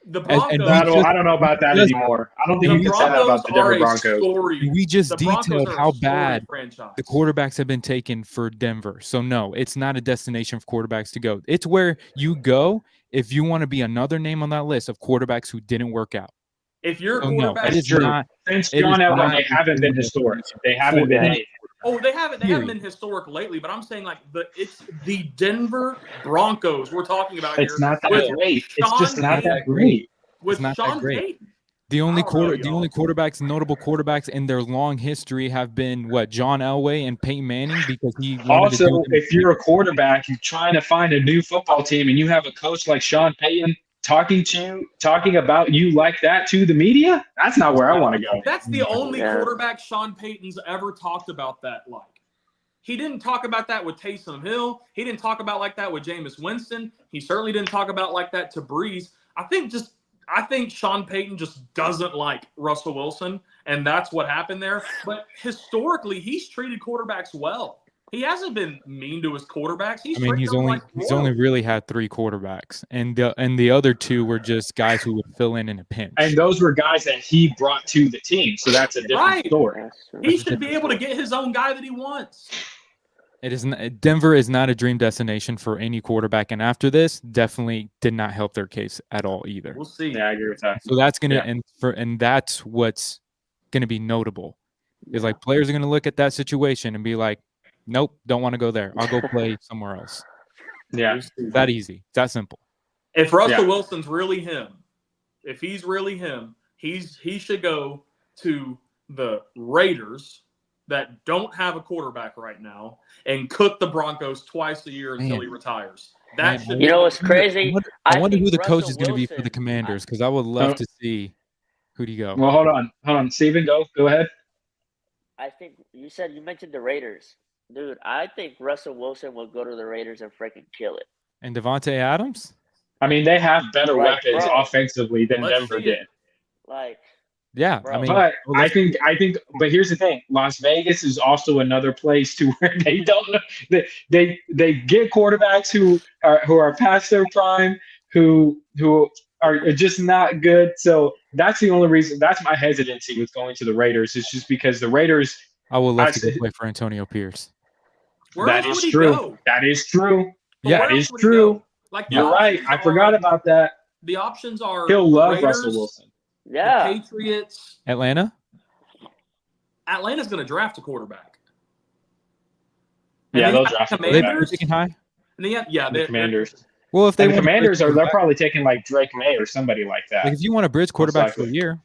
C: The Broncos.
B: I don't know about that anymore. I don't think you can say that about the Denver Broncos.
A: We just detailed how bad the quarterbacks have been taken for Denver. So no, it's not a destination for quarterbacks to go. It's where you go if you want to be another name on that list of quarterbacks who didn't work out.
C: If you're a quarterback,
B: that is true. Since John Elway, they haven't been historic. They haven't been.
C: Oh, they haven't been historic lately. But I'm saying it's the Denver Broncos we're talking about here.
B: It's not that great. It's just not that great.
C: With Sean Payton.
A: The only
C: I don't know,
A: quarterbacks, notable quarterbacks in their long history have been John Elway and Peyton Manning, because he wanted to do
B: Also,
A: them.
B: if you're a quarterback, you're trying to find a new football team, and you have a coach like Sean Payton talking about you like that to the media, that's not where I want to go.
C: That's the only
D: Yeah.
C: quarterback Sean Payton's ever talked about that like. He didn't talk about that with Taysom Hill. He didn't talk about like that with Jameis Winston. He certainly didn't talk about like that to Breeze. I think Sean Payton just doesn't like Russell Wilson, and that's what happened there. But historically, he's treated quarterbacks well. He hasn't been mean to his quarterbacks. He's
A: only really had 3 quarterbacks, and the other 2 were just guys who would fill in a pinch.
B: And those were guys that he brought to the team, so that's a different story.
C: He should be able to get his own guy that he wants.
A: Denver is not a dream destination for any quarterback, and after this, definitely did not help their case at all either.
C: We'll see.
B: Yeah, I agree with that.
A: So that's gonna and that's what's gonna be notable. Is like players are gonna look at that situation and be like, nope, don't want to go there. I'll go play somewhere else.
B: Yeah,
A: It's that easy. It's that simple.
C: If Russell Wilson's really him, if he's really him, he should go to the Raiders that don't have a quarterback right now and cook the Broncos twice a year until he retires. That should
D: You know what's crazy?
A: I wonder who the
D: Russell
A: coach is going to be for the Commanders, because I would love to see who do you go.
B: Well, hold on, Steven, go ahead.
D: I think you mentioned the Raiders. Dude, I think Russell Wilson will go to the Raiders and freaking kill it.
A: And Devontae Adams?
B: I mean, they have better weapons
D: bro.
B: offensively than Denver did.
D: Like,
A: Yeah,
D: bro.
A: I mean,
B: But I think, but here's the thing: Las Vegas is also another place to where they don't they get quarterbacks who are past their prime, who are just not good. So that's the only reason. That's my hesitancy with going to the Raiders. It's just because the Raiders.
A: I would love to go play for Antonio Pierce.
B: That is true. That is true.
A: Yeah,
B: that is true.
C: Like
B: you're right. I forgot about that.
C: The options are
B: he'll love
C: Raiders,
B: Russell Wilson.
D: Yeah.
C: The Patriots.
A: Atlanta?
C: Atlanta's going to draft a quarterback.
B: Yeah, they'll draft a quarterback.
A: Are they picking high?
C: And
B: the Commanders.
A: Well, if they
B: the Commanders they're probably taking like Drake May or somebody like that.
A: Like if you want a bridge quarterback for a year.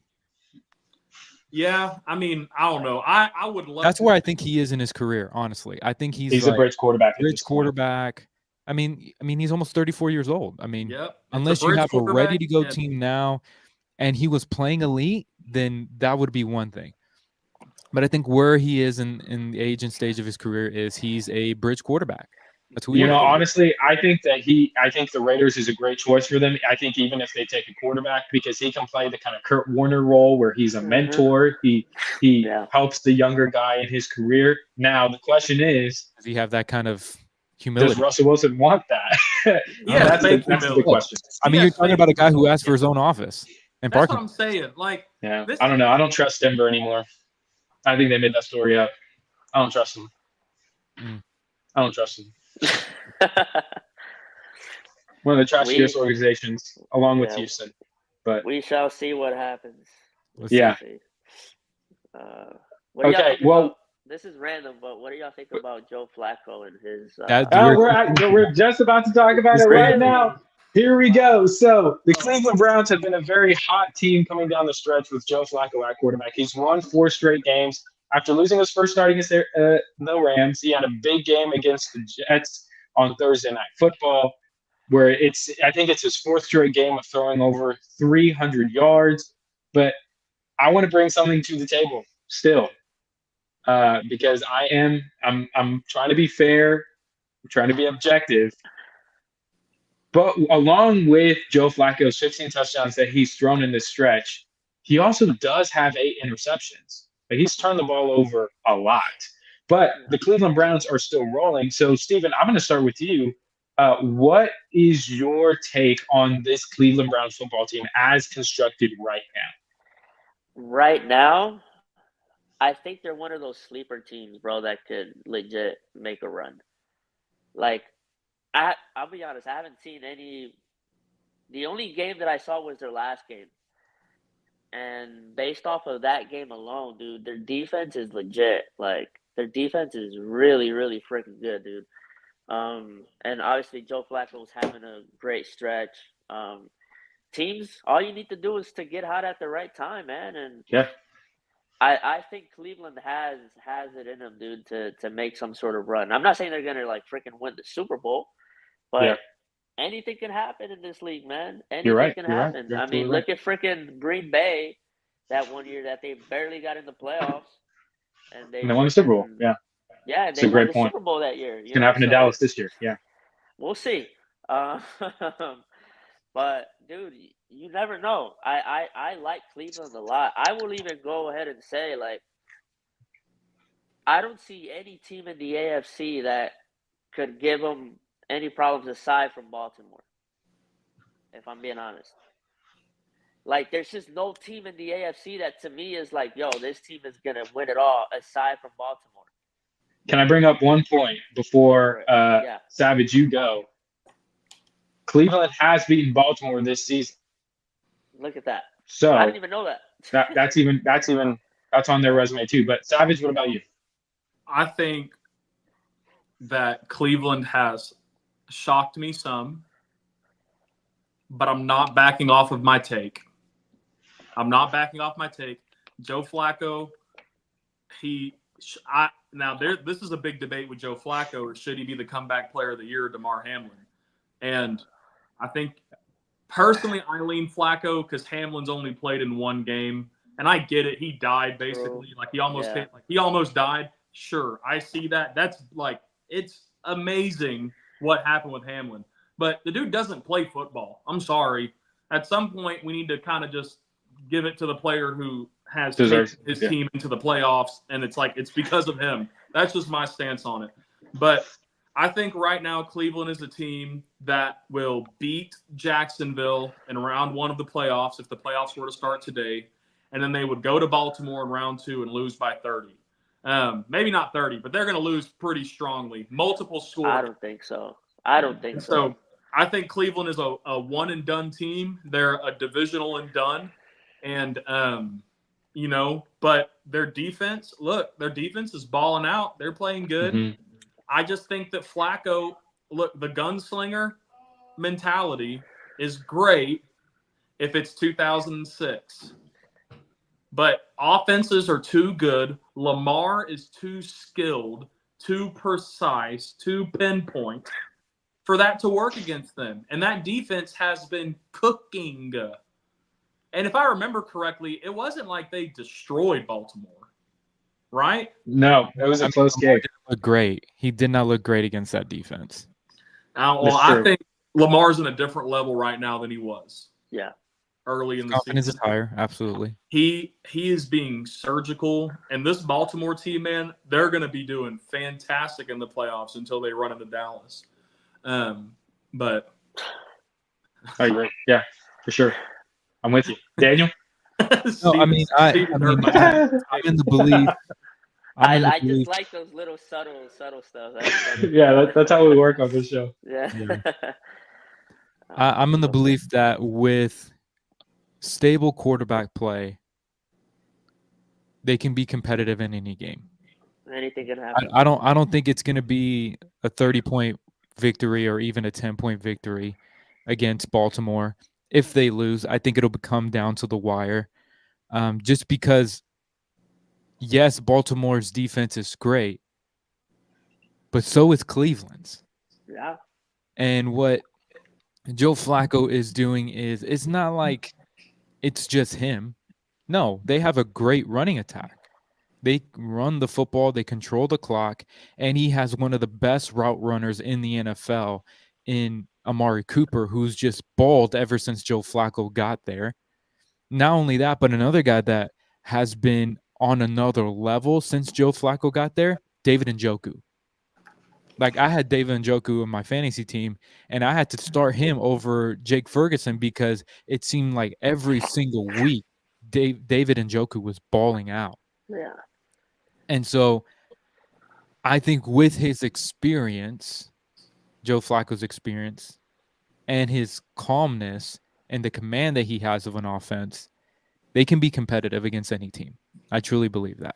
C: Yeah, I mean, I don't know. I would love.
A: That's where I think he is in his career. Honestly, I think he's
B: a bridge quarterback.
A: Bridge quarterback. I mean, he's almost 34 years old. I mean, unless you have a ready-to-go team now, and he was playing elite, then that would be one thing. But I think where he is in the age and stage of his career is he's a bridge quarterback. That's who
B: honestly, I think the Raiders is a great choice for them. I think even if they take a quarterback, because he can play the kind of Kurt Warner role where he's a mentor. He helps the younger guy in his career. Now the question is,
A: does he have that kind of humility?
B: Does Russell Wilson want that?
C: Yeah,
B: that's the question.
A: I mean, you're talking about a guy who asked for his own office and
C: That's
A: parking.
C: what I'm saying. Like,
B: I don't know. I don't trust Denver anymore. I think they made that story up. I don't trust them. I don't trust them. One of the trashiest organizations, along with Houston. But
D: we shall see what happens.
B: Yeah.
D: This is random, but what do y'all think about Joe Flacco and his?
B: We're just about to talk about it right now. Here we go. So the Cleveland Browns have been a very hot team coming down the stretch with Joe Flacco at quarterback. He's won 4 straight games. After losing his first start against the Rams, he had a big game against the Jets on Thursday Night Football, where I think it's his 4th straight game of throwing over 300 yards. But I want to bring something to the table still, because I'm trying to be fair, I'm trying to be objective. But along with Joe Flacco's 15 touchdowns that he's thrown in this stretch, he also does have 8 interceptions. He's turned the ball over a lot. But the Cleveland Browns are still rolling. So, Steven, I'm going to start with you. What is your take on this Cleveland Browns football team as constructed right now?
D: Right now, I think they're one of those sleeper teams, bro, that could legit make a run. Like, I'll be honest, I haven't seen any. The only game that I saw was their last game. And based off of that game alone, dude, their defense is legit. Like, their defense is really, really freaking good, dude. And obviously, Joe Flacco was having a great stretch. teams, all you need to do is to get hot at the right time, man. And
B: Yeah.
D: I think Cleveland has it in them, dude, to make some sort of run. I'm not saying they're gonna like freaking win the Super Bowl, but
B: Yeah.
D: anything can happen in this league, man.
B: You're
D: Anything
B: right.
D: can
B: You're right.
D: happen.
B: You're
D: I mean,
B: absolutely
D: look at freaking Green Bay that one year that they barely got in the playoffs, and
B: And they won the Super Bowl.
D: freaking
B: Yeah.
D: yeah,
B: It's
D: they
B: a
D: won
B: great
D: the
B: point.
D: Super Bowl that year.
B: It's
D: You
B: gonna
D: know,
B: happen to
D: so
B: Dallas this year. Yeah.
D: we'll see. Uh, but dude, you never know. I like Cleveland a lot. I will even go ahead and say like I don't see any team in the AFC that could give them any problems aside from Baltimore. If I'm being honest, like there's just no team in the AFC that to me is like, yo, this team is gonna win it all aside from Baltimore.
B: Can I bring up one point before
D: Yeah.
B: Savage, you go? Cleveland has beaten Baltimore this season.
D: Look at that.
B: So
D: I didn't even know that.
B: that's on their resume too. But Savage, what about you?
C: I think that Cleveland has shocked me some, but I'm not backing off of my take. Joe Flacco, this is a big debate with Joe Flacco, or should he be the comeback player of the year, DeMar Hamlin? And I think personally I lean Flacco because Hamlin's only played in one game. And I get it. He died basically. Like he almost died. Sure, I see that. That's like, it's amazing what happened with Hamlin. But the dude doesn't play football. I'm sorry. At some point, we need to kind of just give it to the player who has taken his team into the playoffs, and it's like it's because of him. That's just my stance on it. But I think right now Cleveland is a team that will beat Jacksonville in round one of the playoffs if the playoffs were to start today, and then they would go to Baltimore in round two and lose by 30. Maybe not 30, but they're going to lose pretty strongly. Multiple scores.
D: I don't think so. So
C: I think Cleveland is a one and done team. They're a divisional and done. And, but their defense is balling out. They're playing good.
B: Mm-hmm.
C: I just think that Flacco, the gunslinger mentality is great if it's 2006. But offenses are too good. Lamar is too skilled, too precise, too pinpoint for that to work against them. And that defense has been cooking. And if I remember correctly, it wasn't like they destroyed Baltimore, right?
B: No, it was a close game.
A: Didn't look great. He did not look great against that defense.
C: I think Lamar's in a different level right now than he was.
D: Yeah.
A: His
C: Early in the
A: confidence
C: season.
A: is higher, absolutely.
C: He is being surgical, and this Baltimore team, man, they're going to be doing fantastic in the playoffs until they run into Dallas. But
B: I agree. Yeah, for sure. I'm with you, Daniel.
A: No, I'm in the belief.
D: I just like those little subtle stuff.
B: Yeah, that's how we work on this show.
D: Yeah.
A: I'm in the belief that with stable quarterback play, they can be competitive in any game.
D: Anything can happen.
A: I don't think it's going to be a 30-point victory or even a 10-point victory against Baltimore. If they lose, I think it'll come down to the wire. Just because, yes, Baltimore's defense is great, but so is Cleveland's.
D: Yeah.
A: And what Joe Flacco is doing is, it's not like it's just him. No, they have a great running attack. They run the football, they control the clock, and he has one of the best route runners in the NFL in Amari Cooper, who's just balled ever since Joe Flacco got there. Not only that, but another guy that has been on another level since Joe Flacco got there, David Njoku. Like, I had David Njoku in my fantasy team, and I had to start him over Jake Ferguson because it seemed like every single week David Njoku was balling out.
D: Yeah.
A: And so I think with his experience, Joe Flacco's experience, and his calmness and the command that he has of an offense, they can be competitive against any team. I truly believe that.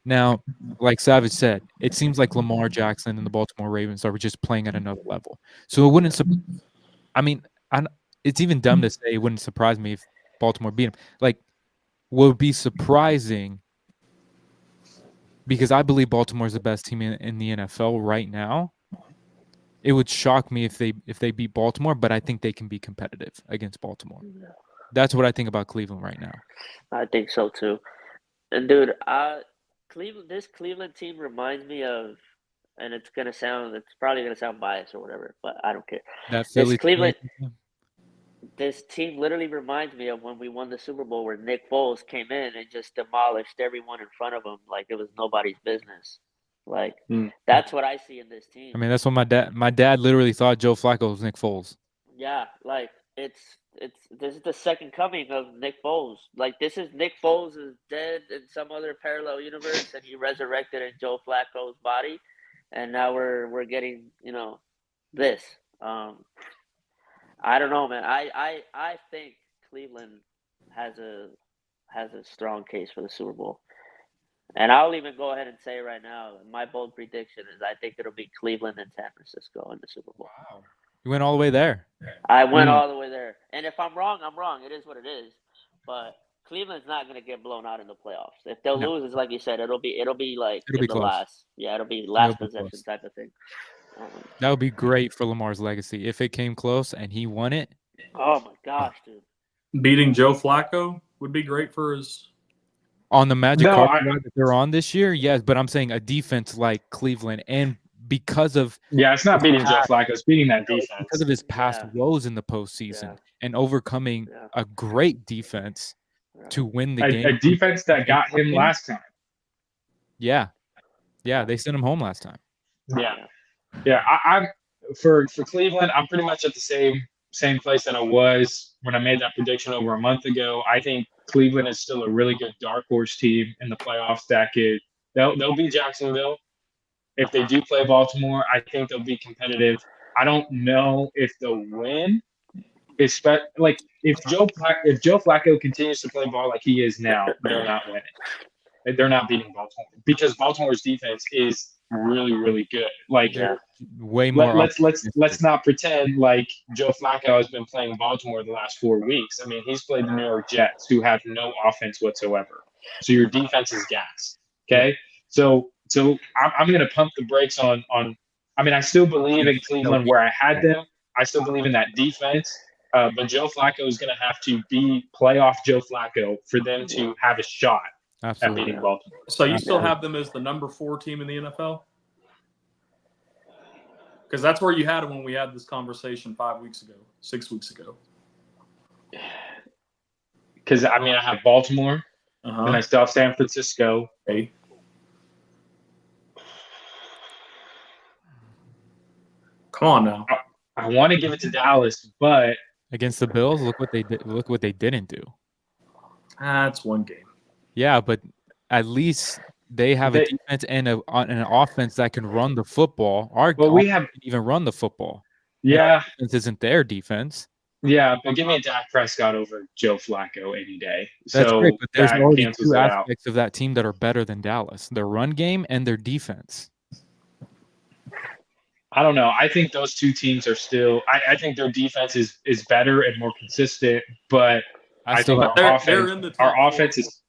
A: Now, like Savage said, it seems like Lamar Jackson and the Baltimore Ravens are just playing at another level. So it wouldn't – it's even dumb to say it wouldn't surprise me if Baltimore beat them. Like, what would be surprising, because I believe Baltimore's the best team in the NFL right now. It would shock me if they beat Baltimore, but I think they can be competitive against Baltimore. That's what I think about Cleveland right now.
D: I think so too. And dude, this Cleveland team reminds me of, and it's probably gonna sound biased or whatever, but I don't care.
A: That
D: This
A: Philly
D: Cleveland,
A: team,
D: this team literally reminds me of when we won the Super Bowl, where Nick Foles came in and just demolished everyone in front of him like it was nobody's business. Like that's what I see in this team.
A: I mean, that's what my dad literally thought Joe Flacco was Nick Foles.
D: Yeah, like this is the second coming of Nick Foles. Like this is Nick Foles is dead in some other parallel universe, and he resurrected in Joe Flacco's body, and now we're getting this. I don't know, man. I think Cleveland has a strong case for the Super Bowl, and I'll even go ahead and say right now, my bold prediction is I think it'll be Cleveland and San Francisco in the Super Bowl.
A: Wow. You went all the way there.
D: I went all the way there. And if I'm wrong, I'm wrong. It is what it is. But Cleveland's not going to get blown out in the playoffs. If they'll lose, it's like you said, it'll be like
A: it'll be
D: the
A: close.
D: it'll be last possession type of thing.
A: That would be great for Lamar's legacy if it came close and he won it.
D: Oh my gosh, dude!
C: Beating Joe Flacco would be great for his.
A: On the Magic carpet ride that they're on this year, yes. But I'm saying a defense like Cleveland, and because of
B: it's not beating Joe Flacco, it's beating that defense
A: because of his past woes in the postseason and overcoming a great defense to win the game.
B: A defense that got him last time.
A: Yeah, they sent him home last time.
B: Yeah. I'm for Cleveland. I'm pretty much at the same place that I was when I made that prediction over a month ago. I think Cleveland is still a really good dark horse team in the playoffs. They'll beat Jacksonville. If they do play Baltimore, I think they'll be competitive. I don't know if they'll win. If Joe Flacco continues to play ball like he is now, they're not winning. They're not beating Baltimore because Baltimore's defense is really, really good.
A: Way more.
B: Let's not pretend like Joe Flacco has been playing Baltimore the last 4 weeks. I mean, he's played the New York Jets, who have no offense whatsoever. So your defense is gas. Okay, so I'm going to pump the brakes on. I mean, I still believe in Cleveland where I had them. I still believe in that defense. But Joe Flacco is going to have to be playoff Joe Flacco for them to have a shot at beating Baltimore.
C: So you still have them as the number 4 team in the NFL? Because that's where you had them when we had this conversation 6 weeks ago.
B: Because, I mean, I have Baltimore, and I still have San Francisco.
C: Okay. Come on now.
B: I want to give it to Dallas, but
A: against the Bills, look what they did. Look what they didn't do.
C: That's one game.
A: Yeah, but at least they have a defense and an offense that can run the football. We can't even run the football.
B: Yeah,
A: this isn't their defense.
B: Yeah, but give me Dak Prescott over Joe Flacco any day.
A: That's great, but there's already 2 aspects of that team that are better than Dallas: their run game and their defense.
B: I don't know. I think those 2 teams are still. I think their defense is better and more consistent, but I think our offense is.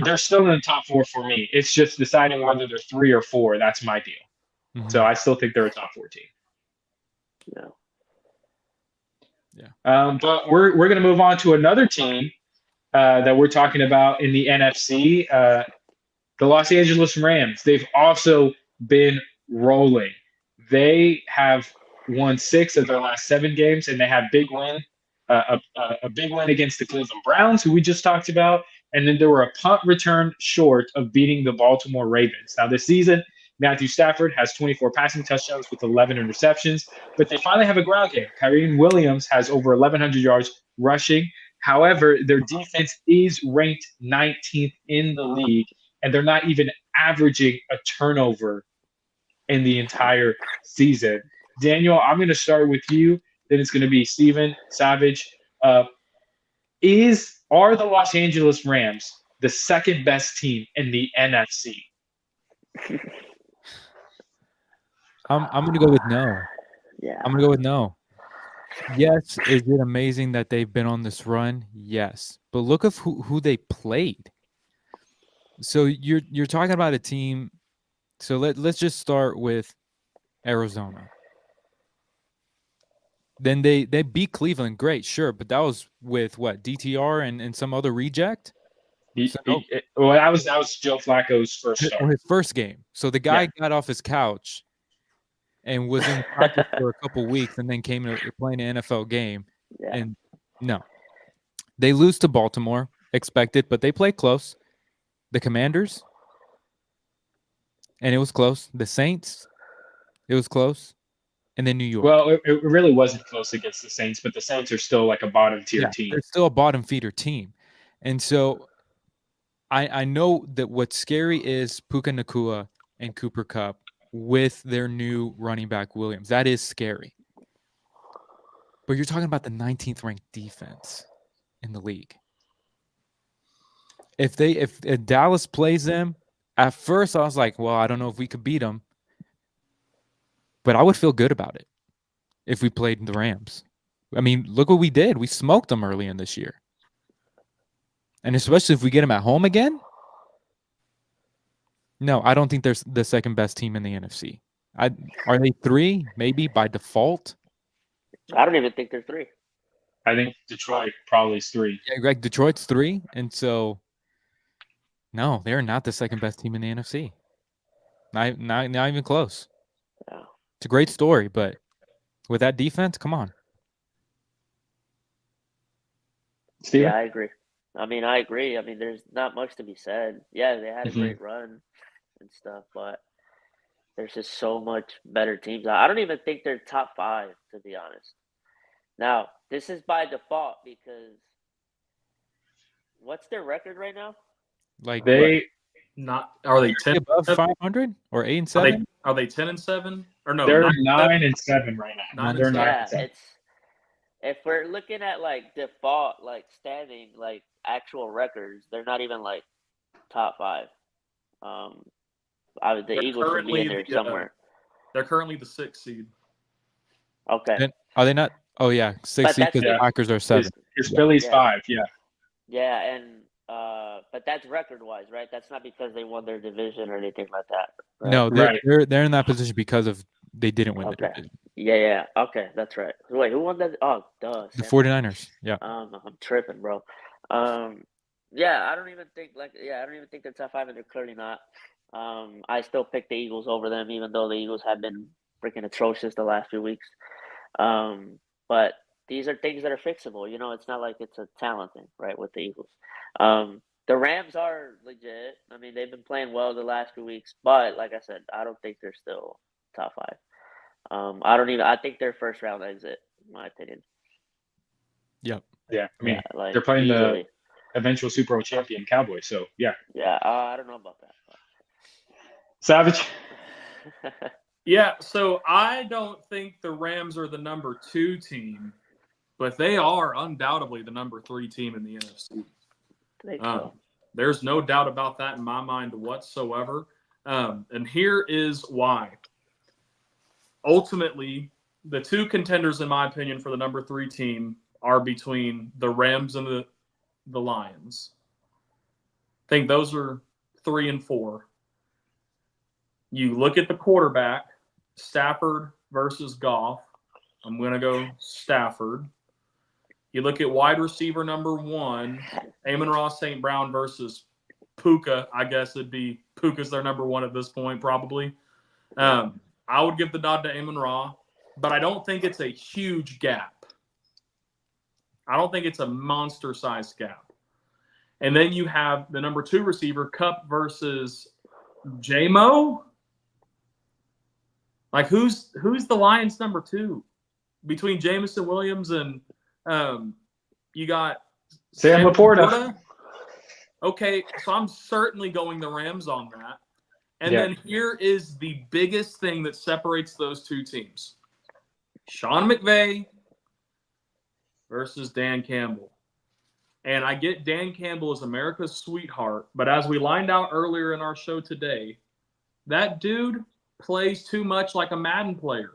B: They're still in the top 4 for me. It's just deciding whether they're 3 or 4. That's my deal. Mm-hmm. So I still think they're a top 4 team. Yeah. But we're going to move on to another team that we're talking about in the NFC, the Los Angeles Rams. They've also been rolling. They have won 6 of their last 7 games, and they have a big win against the Cleveland Browns, who we just talked about. And then they were a punt return short of beating the Baltimore Ravens. Now, this season, Matthew Stafford has 24 passing touchdowns with 11 interceptions, but they finally have a ground game. Kyren Williams has over 1,100 yards rushing. However, their defense is ranked 19th in the league, and they're not even averaging a turnover in the entire season. Daniel, I'm going to start with you. Then it's going to be Steven, Savage. Are the Los Angeles Rams the second best team in the NFC?
A: I'm going to go with no.
D: Yeah.
A: I'm going to go with no. Yes, is it amazing that they've been on this run? Yes. But look at who they played. So you're talking about a team. So let's just start with Arizona. Then they beat Cleveland. Great, sure, but that was with what, DTR and some other reject. So no,
B: Well, that was Joe Flacco's first start.
A: or his first game. So the guy got off his couch and was in practice for a couple weeks, and then came to playing an NFL game.
D: Yeah.
A: And no, they lose to Baltimore, expected, but they played close. The Commanders, and it was close. The Saints, it was close. And then New York.
B: Well, it really wasn't close against the Saints, but the Saints are still like a bottom tier team.
A: They're still a bottom feeder team. And so I know that what's scary is Puka Nacua and Cooper Kupp with their new running back Williams. That is scary. But you're talking about the 19th ranked defense in the league. If Dallas plays them, at first I was like, well, I don't know if we could beat them. But I would feel good about it if we played the Rams. I mean, look what we did. We smoked them early in this year. And especially if we get them at home again. No, I don't think they're the second best team in the NFC. Are they 3? Maybe by default.
D: I don't even think they're 3.
B: I think Detroit probably is 3.
A: Yeah, Greg, Detroit's 3, and so no, they're not the second best team in the NFC. Not even close.
D: Yeah.
A: It's a great story, but with that defense, come on.
B: Steven?
D: Yeah, I agree. I agree. There's not much to be said. Yeah, they had a great run and stuff, but there's just so much better teams. I don't even think they're top 5, to be honest. Now, this is by default because what's their record right now?
A: Like
B: They
C: Are they 10
A: above 500 or 8-7?
C: Are they 10-7 or no?
B: they're 9-7 right now.
C: 9-7.
B: They're 9-7.
D: Yeah, if we're looking at like default, like standing, like actual records, they're not even like top 5. The Eagles should be in there somewhere.
C: They're currently the 6th seed.
D: Okay.
A: And are they not? Oh yeah, 6 because the Packers are 7.
B: His Phillies 5. Yeah.
D: Yeah, and but that's record wise, right? That's not because they won their division or anything like that. Right?
A: No, they're in that position because of they didn't win the division.
D: Yeah. Okay, that's right. Wait, who won that? Oh, duh.
A: The 49ers. Yeah.
D: I'm tripping, bro. Yeah, I don't even think they're top 5, and they're clearly not. I still pick the Eagles over them, even though the Eagles have been freaking atrocious the last few weeks. But these are things that are fixable. It's not like it's a talent thing, right, with the Eagles. The Rams are legit. They've been playing well the last few weeks, but like I said, I don't think they're still top 5. I think they're first round exit, in my opinion.
A: Yep.
B: Yeah. They're playing the eventual Super Bowl champion Cowboys, so yeah.
D: Yeah, I don't know about that. But...
B: Savage.
C: Yeah, so I don't think the Rams are the number 2 team, but they are undoubtedly the number 3 team in the NFC. There's no doubt about that in my mind whatsoever. And here is why. Ultimately, the 2 contenders, in my opinion, for the number 3 team are between the Rams and the Lions. I think those are 3 and 4. You look at the quarterback, Stafford versus Goff. I'm going to go Stafford. You look at wide receiver number 1, Amon-Ra St. Brown versus Puka. I guess it'd be Puka's their number 1 at this point, probably. I would give the nod to Amon-Ra, but I don't think it's a huge gap. I don't think it's a monster-sized gap. And then you have the number 2 receiver, Kupp versus J-Mo. Like, who's the Lions' number 2? Between Jameson Williams and you got
B: Sam Laporta.
C: Okay, so I'm certainly going the Rams on that. And then here is the biggest thing that separates those 2 teams. Sean McVay versus Dan Campbell. And I get Dan Campbell is America's sweetheart, but as we lined out earlier in our show today, that dude plays too much like a Madden player.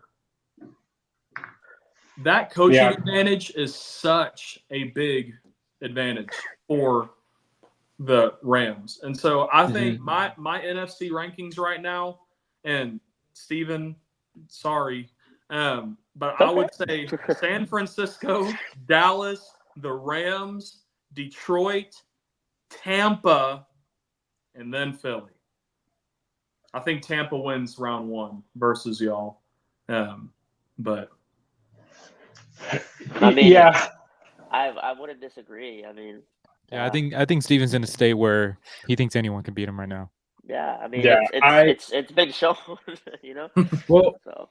C: that coaching
B: Yeah.
C: advantage is such a big advantage for the Rams. And so I think my NFC rankings right now, and Steven, sorry, but I would say San Francisco, Dallas, the Rams, Detroit, Tampa, and then Philly. I think Tampa wins round 1 versus y'all. But
D: I mean,
B: yeah,
D: I wouldn't disagree. I mean,
A: Yeah, I think Steven's in a state where he thinks anyone can beat him right now.
D: yeah. I mean,
B: Yeah,
D: it's been shown, you know.
B: well,
D: So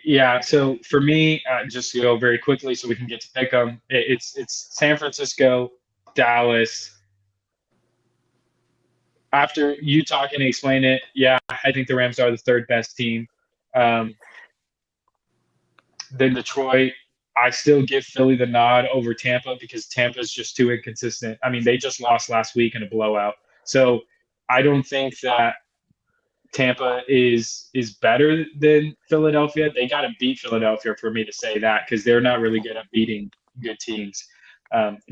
B: yeah. So for me, just to go very quickly, so we can get to pick them. It's San Francisco, Dallas. After you talk and explain it, yeah, I think the Rams are the 3rd best team. Then Detroit. I still give Philly the nod over Tampa because Tampa's just too inconsistent. I mean, they just lost last week in a blowout. So I don't think that Tampa is better than Philadelphia. They got to beat Philadelphia for me to say that because they're not really good at beating good teams,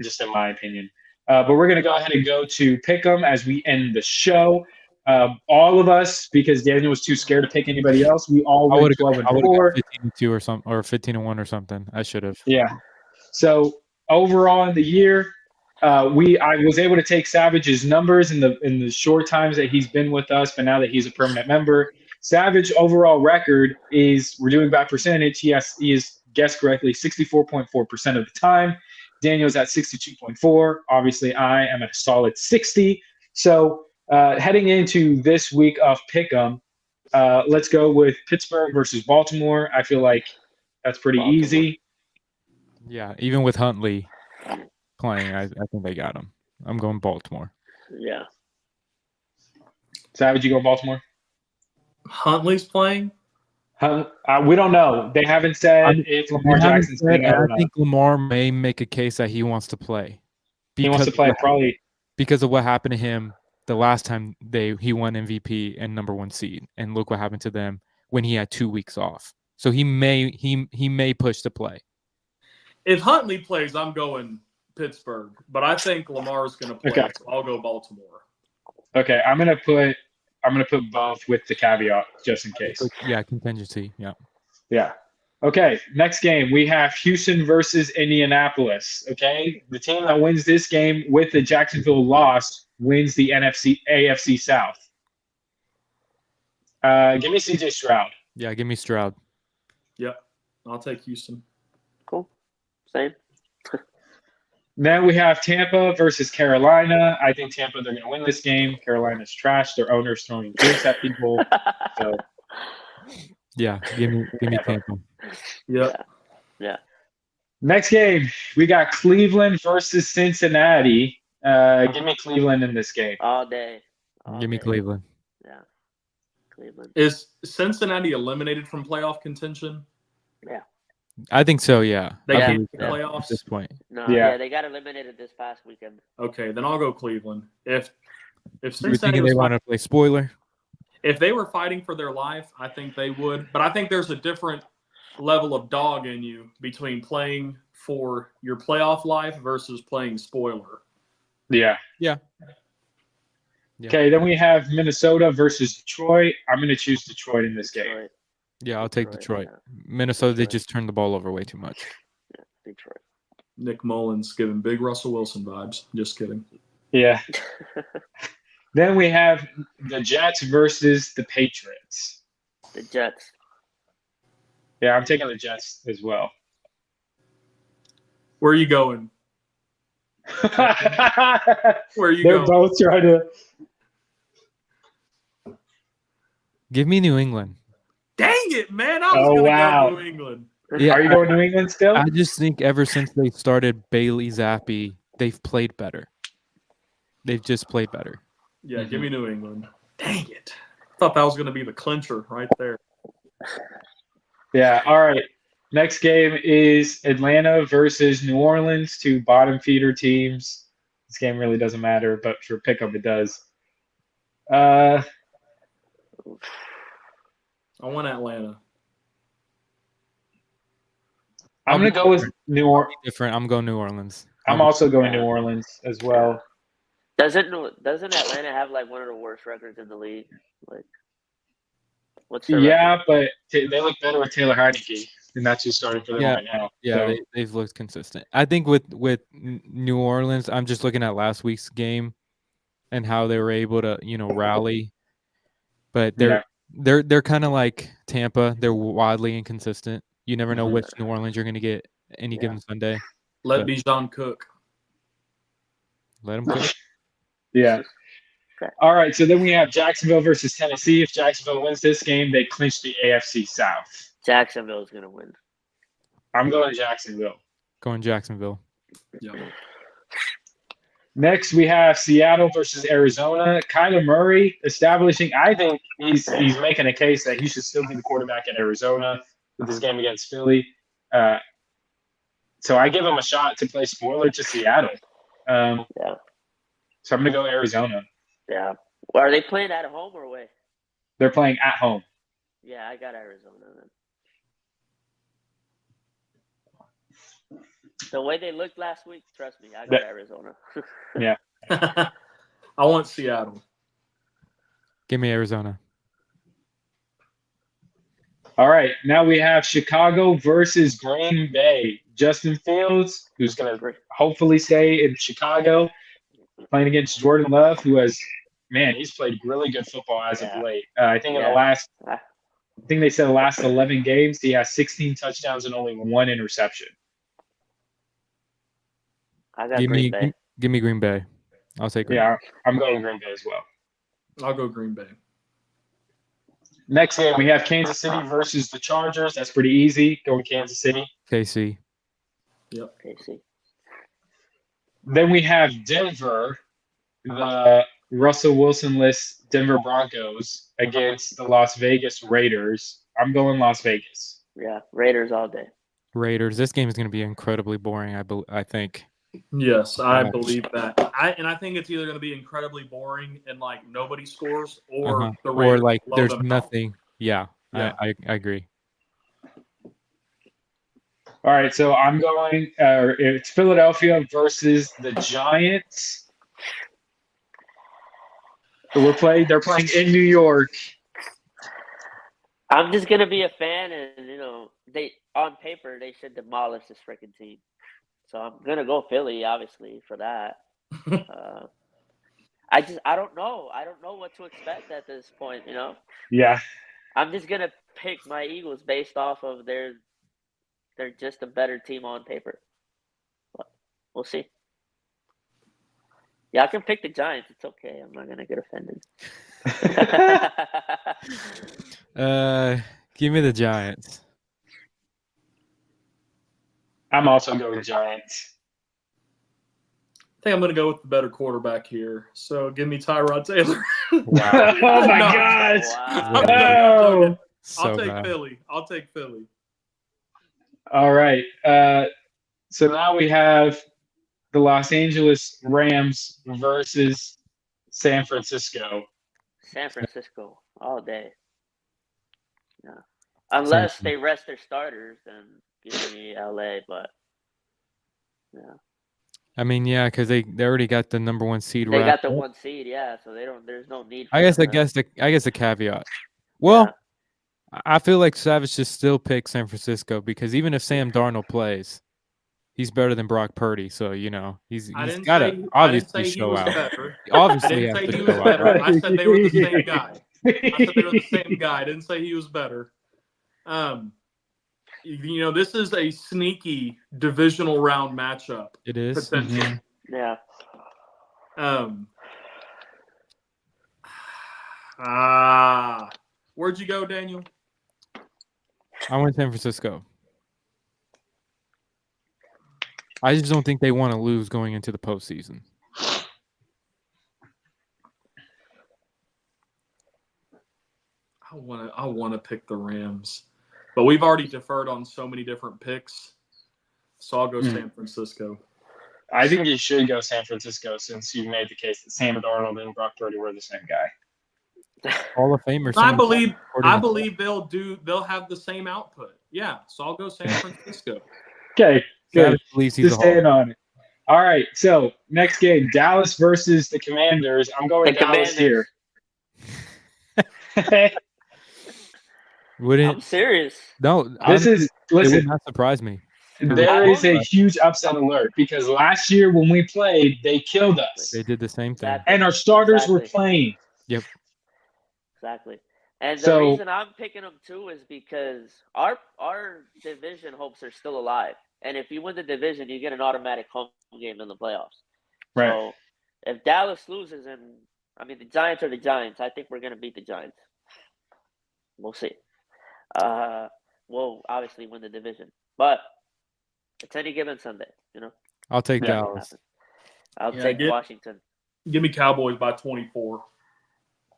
B: just in my opinion. But we're going to go ahead and go to pick them as we end the show. All of us, because Daniel was too scared to pick anybody else, we all
A: I
B: went
A: would have
B: 12 and
A: gone
B: 4.
A: 15-2 or something, or 15-1 or something. I should have.
B: Yeah. So overall in the year, I was able to take Savage's numbers in the short times that he's been with us, but now that he's a permanent member, Savage overall record is, we're doing by percentage. He is guessed correctly 64.4% of the time. Daniel's at 62.4. Obviously, I am at a solid 60. So heading into this week of Pick'em, let's go with Pittsburgh versus Baltimore. I feel like that's pretty easy.
A: Yeah, even with Huntley playing, I think they got him. I'm going Baltimore.
D: yeah.
B: Savage, you go Baltimore?
C: Huntley's playing.
B: We don't know. They haven't said if Lamar Jackson's being out or
A: I
B: not.
A: think Lamar may make a case that he wants to play.
B: He wants to play probably
A: because of what happened to him the last time he won MVP and #1 seed, and look what happened to them when he had 2 weeks off. So he may push to play.
C: If Huntley plays, I'm going Pittsburgh, but I think Lamar's going to play.
B: Okay.
C: So I'll go Baltimore.
B: Okay, I'm gonna put both with the caveat just in case.
A: Yeah, contingency. Yeah.
B: Yeah. Okay, next game we have Houston versus Indianapolis. Okay, the team that wins this game with the Jacksonville loss wins the AFC South. Give me CJ Stroud.
A: Yeah, give me Stroud.
C: Yep, I'll take Houston.
D: Cool. Same.
B: Then we have Tampa versus Carolina. I think Tampa, they're going to win this game. Carolina's trash. Their owner's throwing drinks at people. So
A: Yeah, give me Tampa.
C: Yep.
D: Yeah.
B: next game, we got Cleveland versus Cincinnati. Give me Cleveland in this game.
D: All day.
A: Give me Cleveland.
D: Yeah. Cleveland.
C: Is Cincinnati eliminated from playoff contention?
D: Yeah.
A: I think so. Yeah.
C: They
D: Yeah.
C: can't
A: At
C: playoffs.
A: this point.
D: No,
B: Yeah.
D: yeah, they got eliminated this past weekend.
C: Okay, then I'll go Cleveland. If
A: You were
C: Cincinnati
A: thinking
C: was
A: they want to play spoiler?
C: if they were fighting for their life, I think they would. But I think there's a different level of dog in you between playing for your playoff life versus playing spoiler.
B: Yeah.
A: Yeah. Yeah.
B: Okay, then we have Minnesota versus Detroit. I'm going to choose Detroit in this game.
D: Detroit.
A: Yeah, I'll take Detroit.
D: Yeah.
A: Minnesota, they
D: Detroit.
A: just turned the ball over way too much.
D: Yeah, Detroit.
C: Nick Mullins giving big Russell Wilson vibes. Just kidding.
B: Yeah. Then we have the Jets versus the Patriots.
D: The Jets.
B: Yeah, I'm taking the Jets as well.
C: Where are you going? Where are you
B: They're
C: going?
B: both trying to.
A: Give me New England.
C: Dang it, man. I was
B: Oh,
C: going to
B: wow.
C: go New England.
A: Yeah,
B: Are you going New England still?
A: I just think ever since they started Bailey Zappi, they've played better. They've just played better.
C: Yeah, give me New England. Dang it. I thought that was going to be the clincher right there.
B: Yeah. All right. Next game is Atlanta versus New Orleans, two bottom feeder teams. This game really doesn't matter, but for pickup it does.
C: I want Atlanta.
B: I'm going to go with New Orleans.
A: Different. I'm going New Orleans.
B: I'm also going New Orleans as well.
D: Doesn't Atlanta have like one of the worst records in the league? Like, what's their record?
B: But they look better with Taylor Heineke, and that's who's starting for them right now.
A: Yeah,
B: So.
A: they've looked consistent. I think with New Orleans, I'm just looking at last week's game and how they were able to, rally. But they're kind of like Tampa. They're wildly inconsistent. You never know which New Orleans you're going to get any given Sunday.
C: Let Bijan cook.
A: Let them cook.
B: Yeah. All right, so then we have Jacksonville versus Tennessee. If Jacksonville wins this game, they clinch the AFC South.
D: Jacksonville is going to win.
B: I'm going Jacksonville.
A: Going Jacksonville.
C: Yeah.
B: Next, we have Seattle versus Arizona. Kyler Murray establishing. I think he's making a case that he should still be the quarterback at Arizona with this game against Philly. So I give him a shot to play spoiler to Seattle. So I'm going to go Arizona.
D: Yeah. Well, are they playing at home or away?
B: They're playing at home.
D: Yeah, I got Arizona then. The way they looked last week, trust me, I got Arizona.
B: Yeah.
C: I want Seattle.
A: Give me Arizona.
B: All right, now we have Chicago versus Green Bay. Justin Fields, who's going to hopefully stay in Chicago, playing against Jordan Love, who has, he's played really good football as of late. I think they said the last 11 games, he has 16 touchdowns and only 1 interception.
D: I got Green Bay.
A: Give me Green Bay. I'll take Green Bay.
B: Yeah, I'm going Green Bay as well.
C: I'll go Green Bay.
B: Next game, we have Kansas City versus the Chargers. That's pretty easy. Going Kansas City.
A: KC.
C: Yep.
D: KC.
B: Then we have Denver, the Russell Wilson-less Denver Broncos against the Las Vegas Raiders. I'm going Las Vegas.
D: Yeah, Raiders all day.
A: Raiders. This game is going to be incredibly boring, I think.
C: Yes, I believe that. I think it's either going to be incredibly boring and like nobody scores, or the Raiders
A: like
C: blow
A: there's
C: them
A: nothing.
C: out.
A: Yeah. I agree.
B: All right, so I'm going. It's Philadelphia versus the Giants. They're playing in New York.
D: I'm just gonna be a fan, and they on paper they should demolish this freaking team. So I'm gonna go Philly, obviously, for that. I don't know. I don't know what to expect at this point.
B: Yeah.
D: I'm just gonna pick my Eagles based off of they're just a better team on paper. But we'll see. Yeah, I can pick the Giants. It's okay. I'm not gonna get offended.
A: Give me the Giants.
B: I'm also going Giants.
C: I think I'm going to go with the better quarterback here. So give me Tyrod Taylor.
A: Wow.
B: Oh my gosh.
C: Wow.
A: So
C: I'll take Philly.
B: All right. So now we have the Los Angeles Rams versus San Francisco.
D: San Francisco all day. Yeah. Unless they rest their starters, then give me LA, but yeah.
A: I mean, yeah, because they already got the number 1 seed.
D: They got the 1 seed, yeah. So they don't. There's no need.
A: I guess the caveat. Well, I feel like Savage should still pick San Francisco because even if Sam Darnold plays, he's better than Brock Purdy. So he's got to obviously show out.
C: Better.
A: Obviously,
C: I didn't say he was better. I said they were the same guy. I didn't say he was better. This is a sneaky divisional round matchup.
A: It is.
C: Potentially.
D: Yeah.
C: Where'd you go, Daniel?
A: I went San Francisco. I just don't think they want to lose going into the postseason.
C: I want to pick the Rams, but we've already deferred on so many different picks, so I'll go San Francisco.
B: I think you should go San Francisco since you made the case that Sam Darnold and Brock Purdy were the same guy.
A: Hall of Famer.
C: I believe they'll have the same output. Yeah, so I'll go San Francisco.
B: Okay, good.
A: Savage believes he's
B: Just
A: a Hall.
B: staying on it. All right, so next game, Dallas versus the Commanders. I'm going
D: The
B: Dallas
D: Commanders.
B: here.
D: I'm
A: Wouldn't
D: serious.
A: no?
B: This
A: honestly,
B: is
A: it would
B: listen.
A: not surprise me.
B: There is a huge upset alert because last year when we played, they killed us,
A: They did the same thing.
D: Exactly.
B: and our starters were
D: Exactly.
B: playing.
D: Exactly. And the
B: So-
D: reason I'm picking them too is because our division hopes are still alive. And if you win the division, you get an automatic home game in the playoffs.
B: Right.
D: So if Dallas loses, and I mean the Giants are the Giants, I think we're gonna beat the Giants. We'll see. We'll obviously win the division, but it's any given Sunday, you know.
A: I'll take
B: Yeah.
A: Dallas.
D: I'll
C: Yeah,
D: take
C: get-
D: Washington.
C: Give me Cowboys by 24.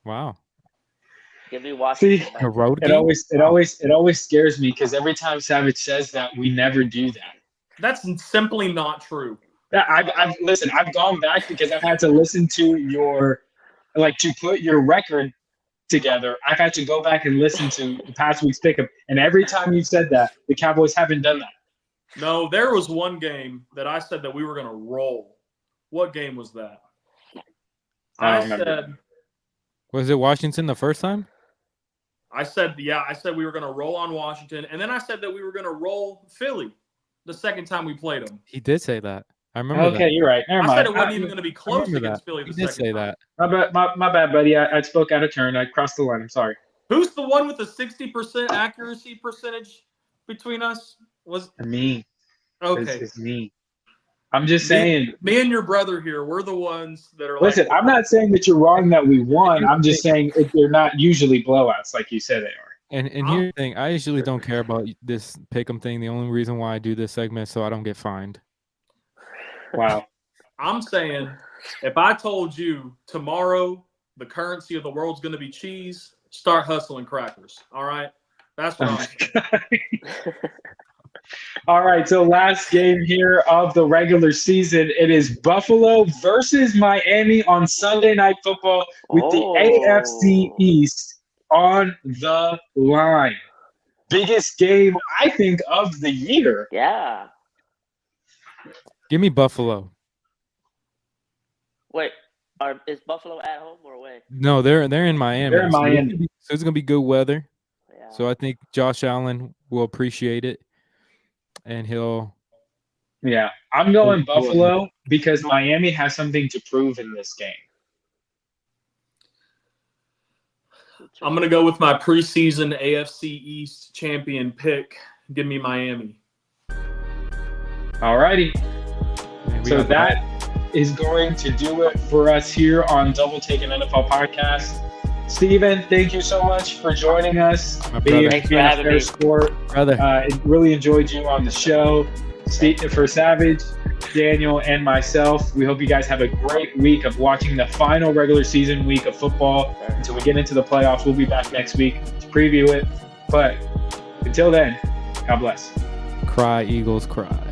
A: Wow.
D: Give me Washington.
B: See,
D: by
A: A road
B: It
A: game?
B: always scares me because every time Savage says that, we never do that.
C: That's simply not true.
B: Yeah, I've gone back because I've had to listen to to put your record together. I've had to go back and listen to the past week's pickup, and every time you said that, the Cowboys haven't done that.
C: No, there was one game that I said that we were going to roll. What game was that?
B: I
C: I
B: don't remember.
C: said,
A: Was it Washington the first time?
C: I said we were going to roll on Washington, and then I said that we were going to roll Philly the second time we played them.
A: He did say that. I remember
B: Okay,
A: that.
B: you're right. Never
C: I
B: mind.
C: said it wasn't even going to be close
A: remember
C: against
A: that.
C: Philly
A: He
C: the
A: did
C: second
A: say
C: time.
A: that.
B: My bad, buddy. I spoke out of turn. I crossed the line. I'm sorry.
C: Who's the one with the 60% accuracy percentage between us? Was
B: Me.
C: okay.
B: It's me. I'm just saying.
C: Me and your brother here, we're the ones that are
B: Listen,
C: like,
B: I'm not saying that you're wrong that we won. I'm just saying they're not usually blowouts like you said they are.
A: And here's the thing, I usually don't care about this pick'em thing. The only reason why I do this segment is so I don't get fined.
B: Wow.
C: I'm saying if I told you tomorrow the currency of the world's going to be cheese, start hustling crackers. All right? That's what I'm saying.
B: All right, so last game here of the regular season. It is Buffalo versus Miami on Sunday Night Football with the AFC East on the line. Biggest game, I think, of the year.
D: Yeah.
A: Give me Buffalo.
D: Wait, is Buffalo at home or away?
A: No, they're in Miami.
B: They're in Miami.
A: So it's gonna be good weather.
D: Yeah.
A: So I think Josh Allen will appreciate it, and he'll.
B: Yeah, I'm going Buffalo because Miami has something to prove in this game.
C: I'm going to go with my preseason AFC East champion pick. Give me Miami.
B: All righty.
A: Man, we
B: So
A: got
B: that is going to do it for us here on Double Take an NFL podcast. Steven, thank you so much for joining us.
A: My
B: Being
A: brother.
D: Thanks for
B: a
D: having
B: fair
D: me.
B: sport.
A: brother.
B: Really enjoyed you on the show. For Savage, Daniel, and myself, we hope you guys have a great week of watching the final regular season week of football. Until we get into the playoffs, we'll be back next week to preview it. But until then, God bless.
A: Cry, Eagles, cry.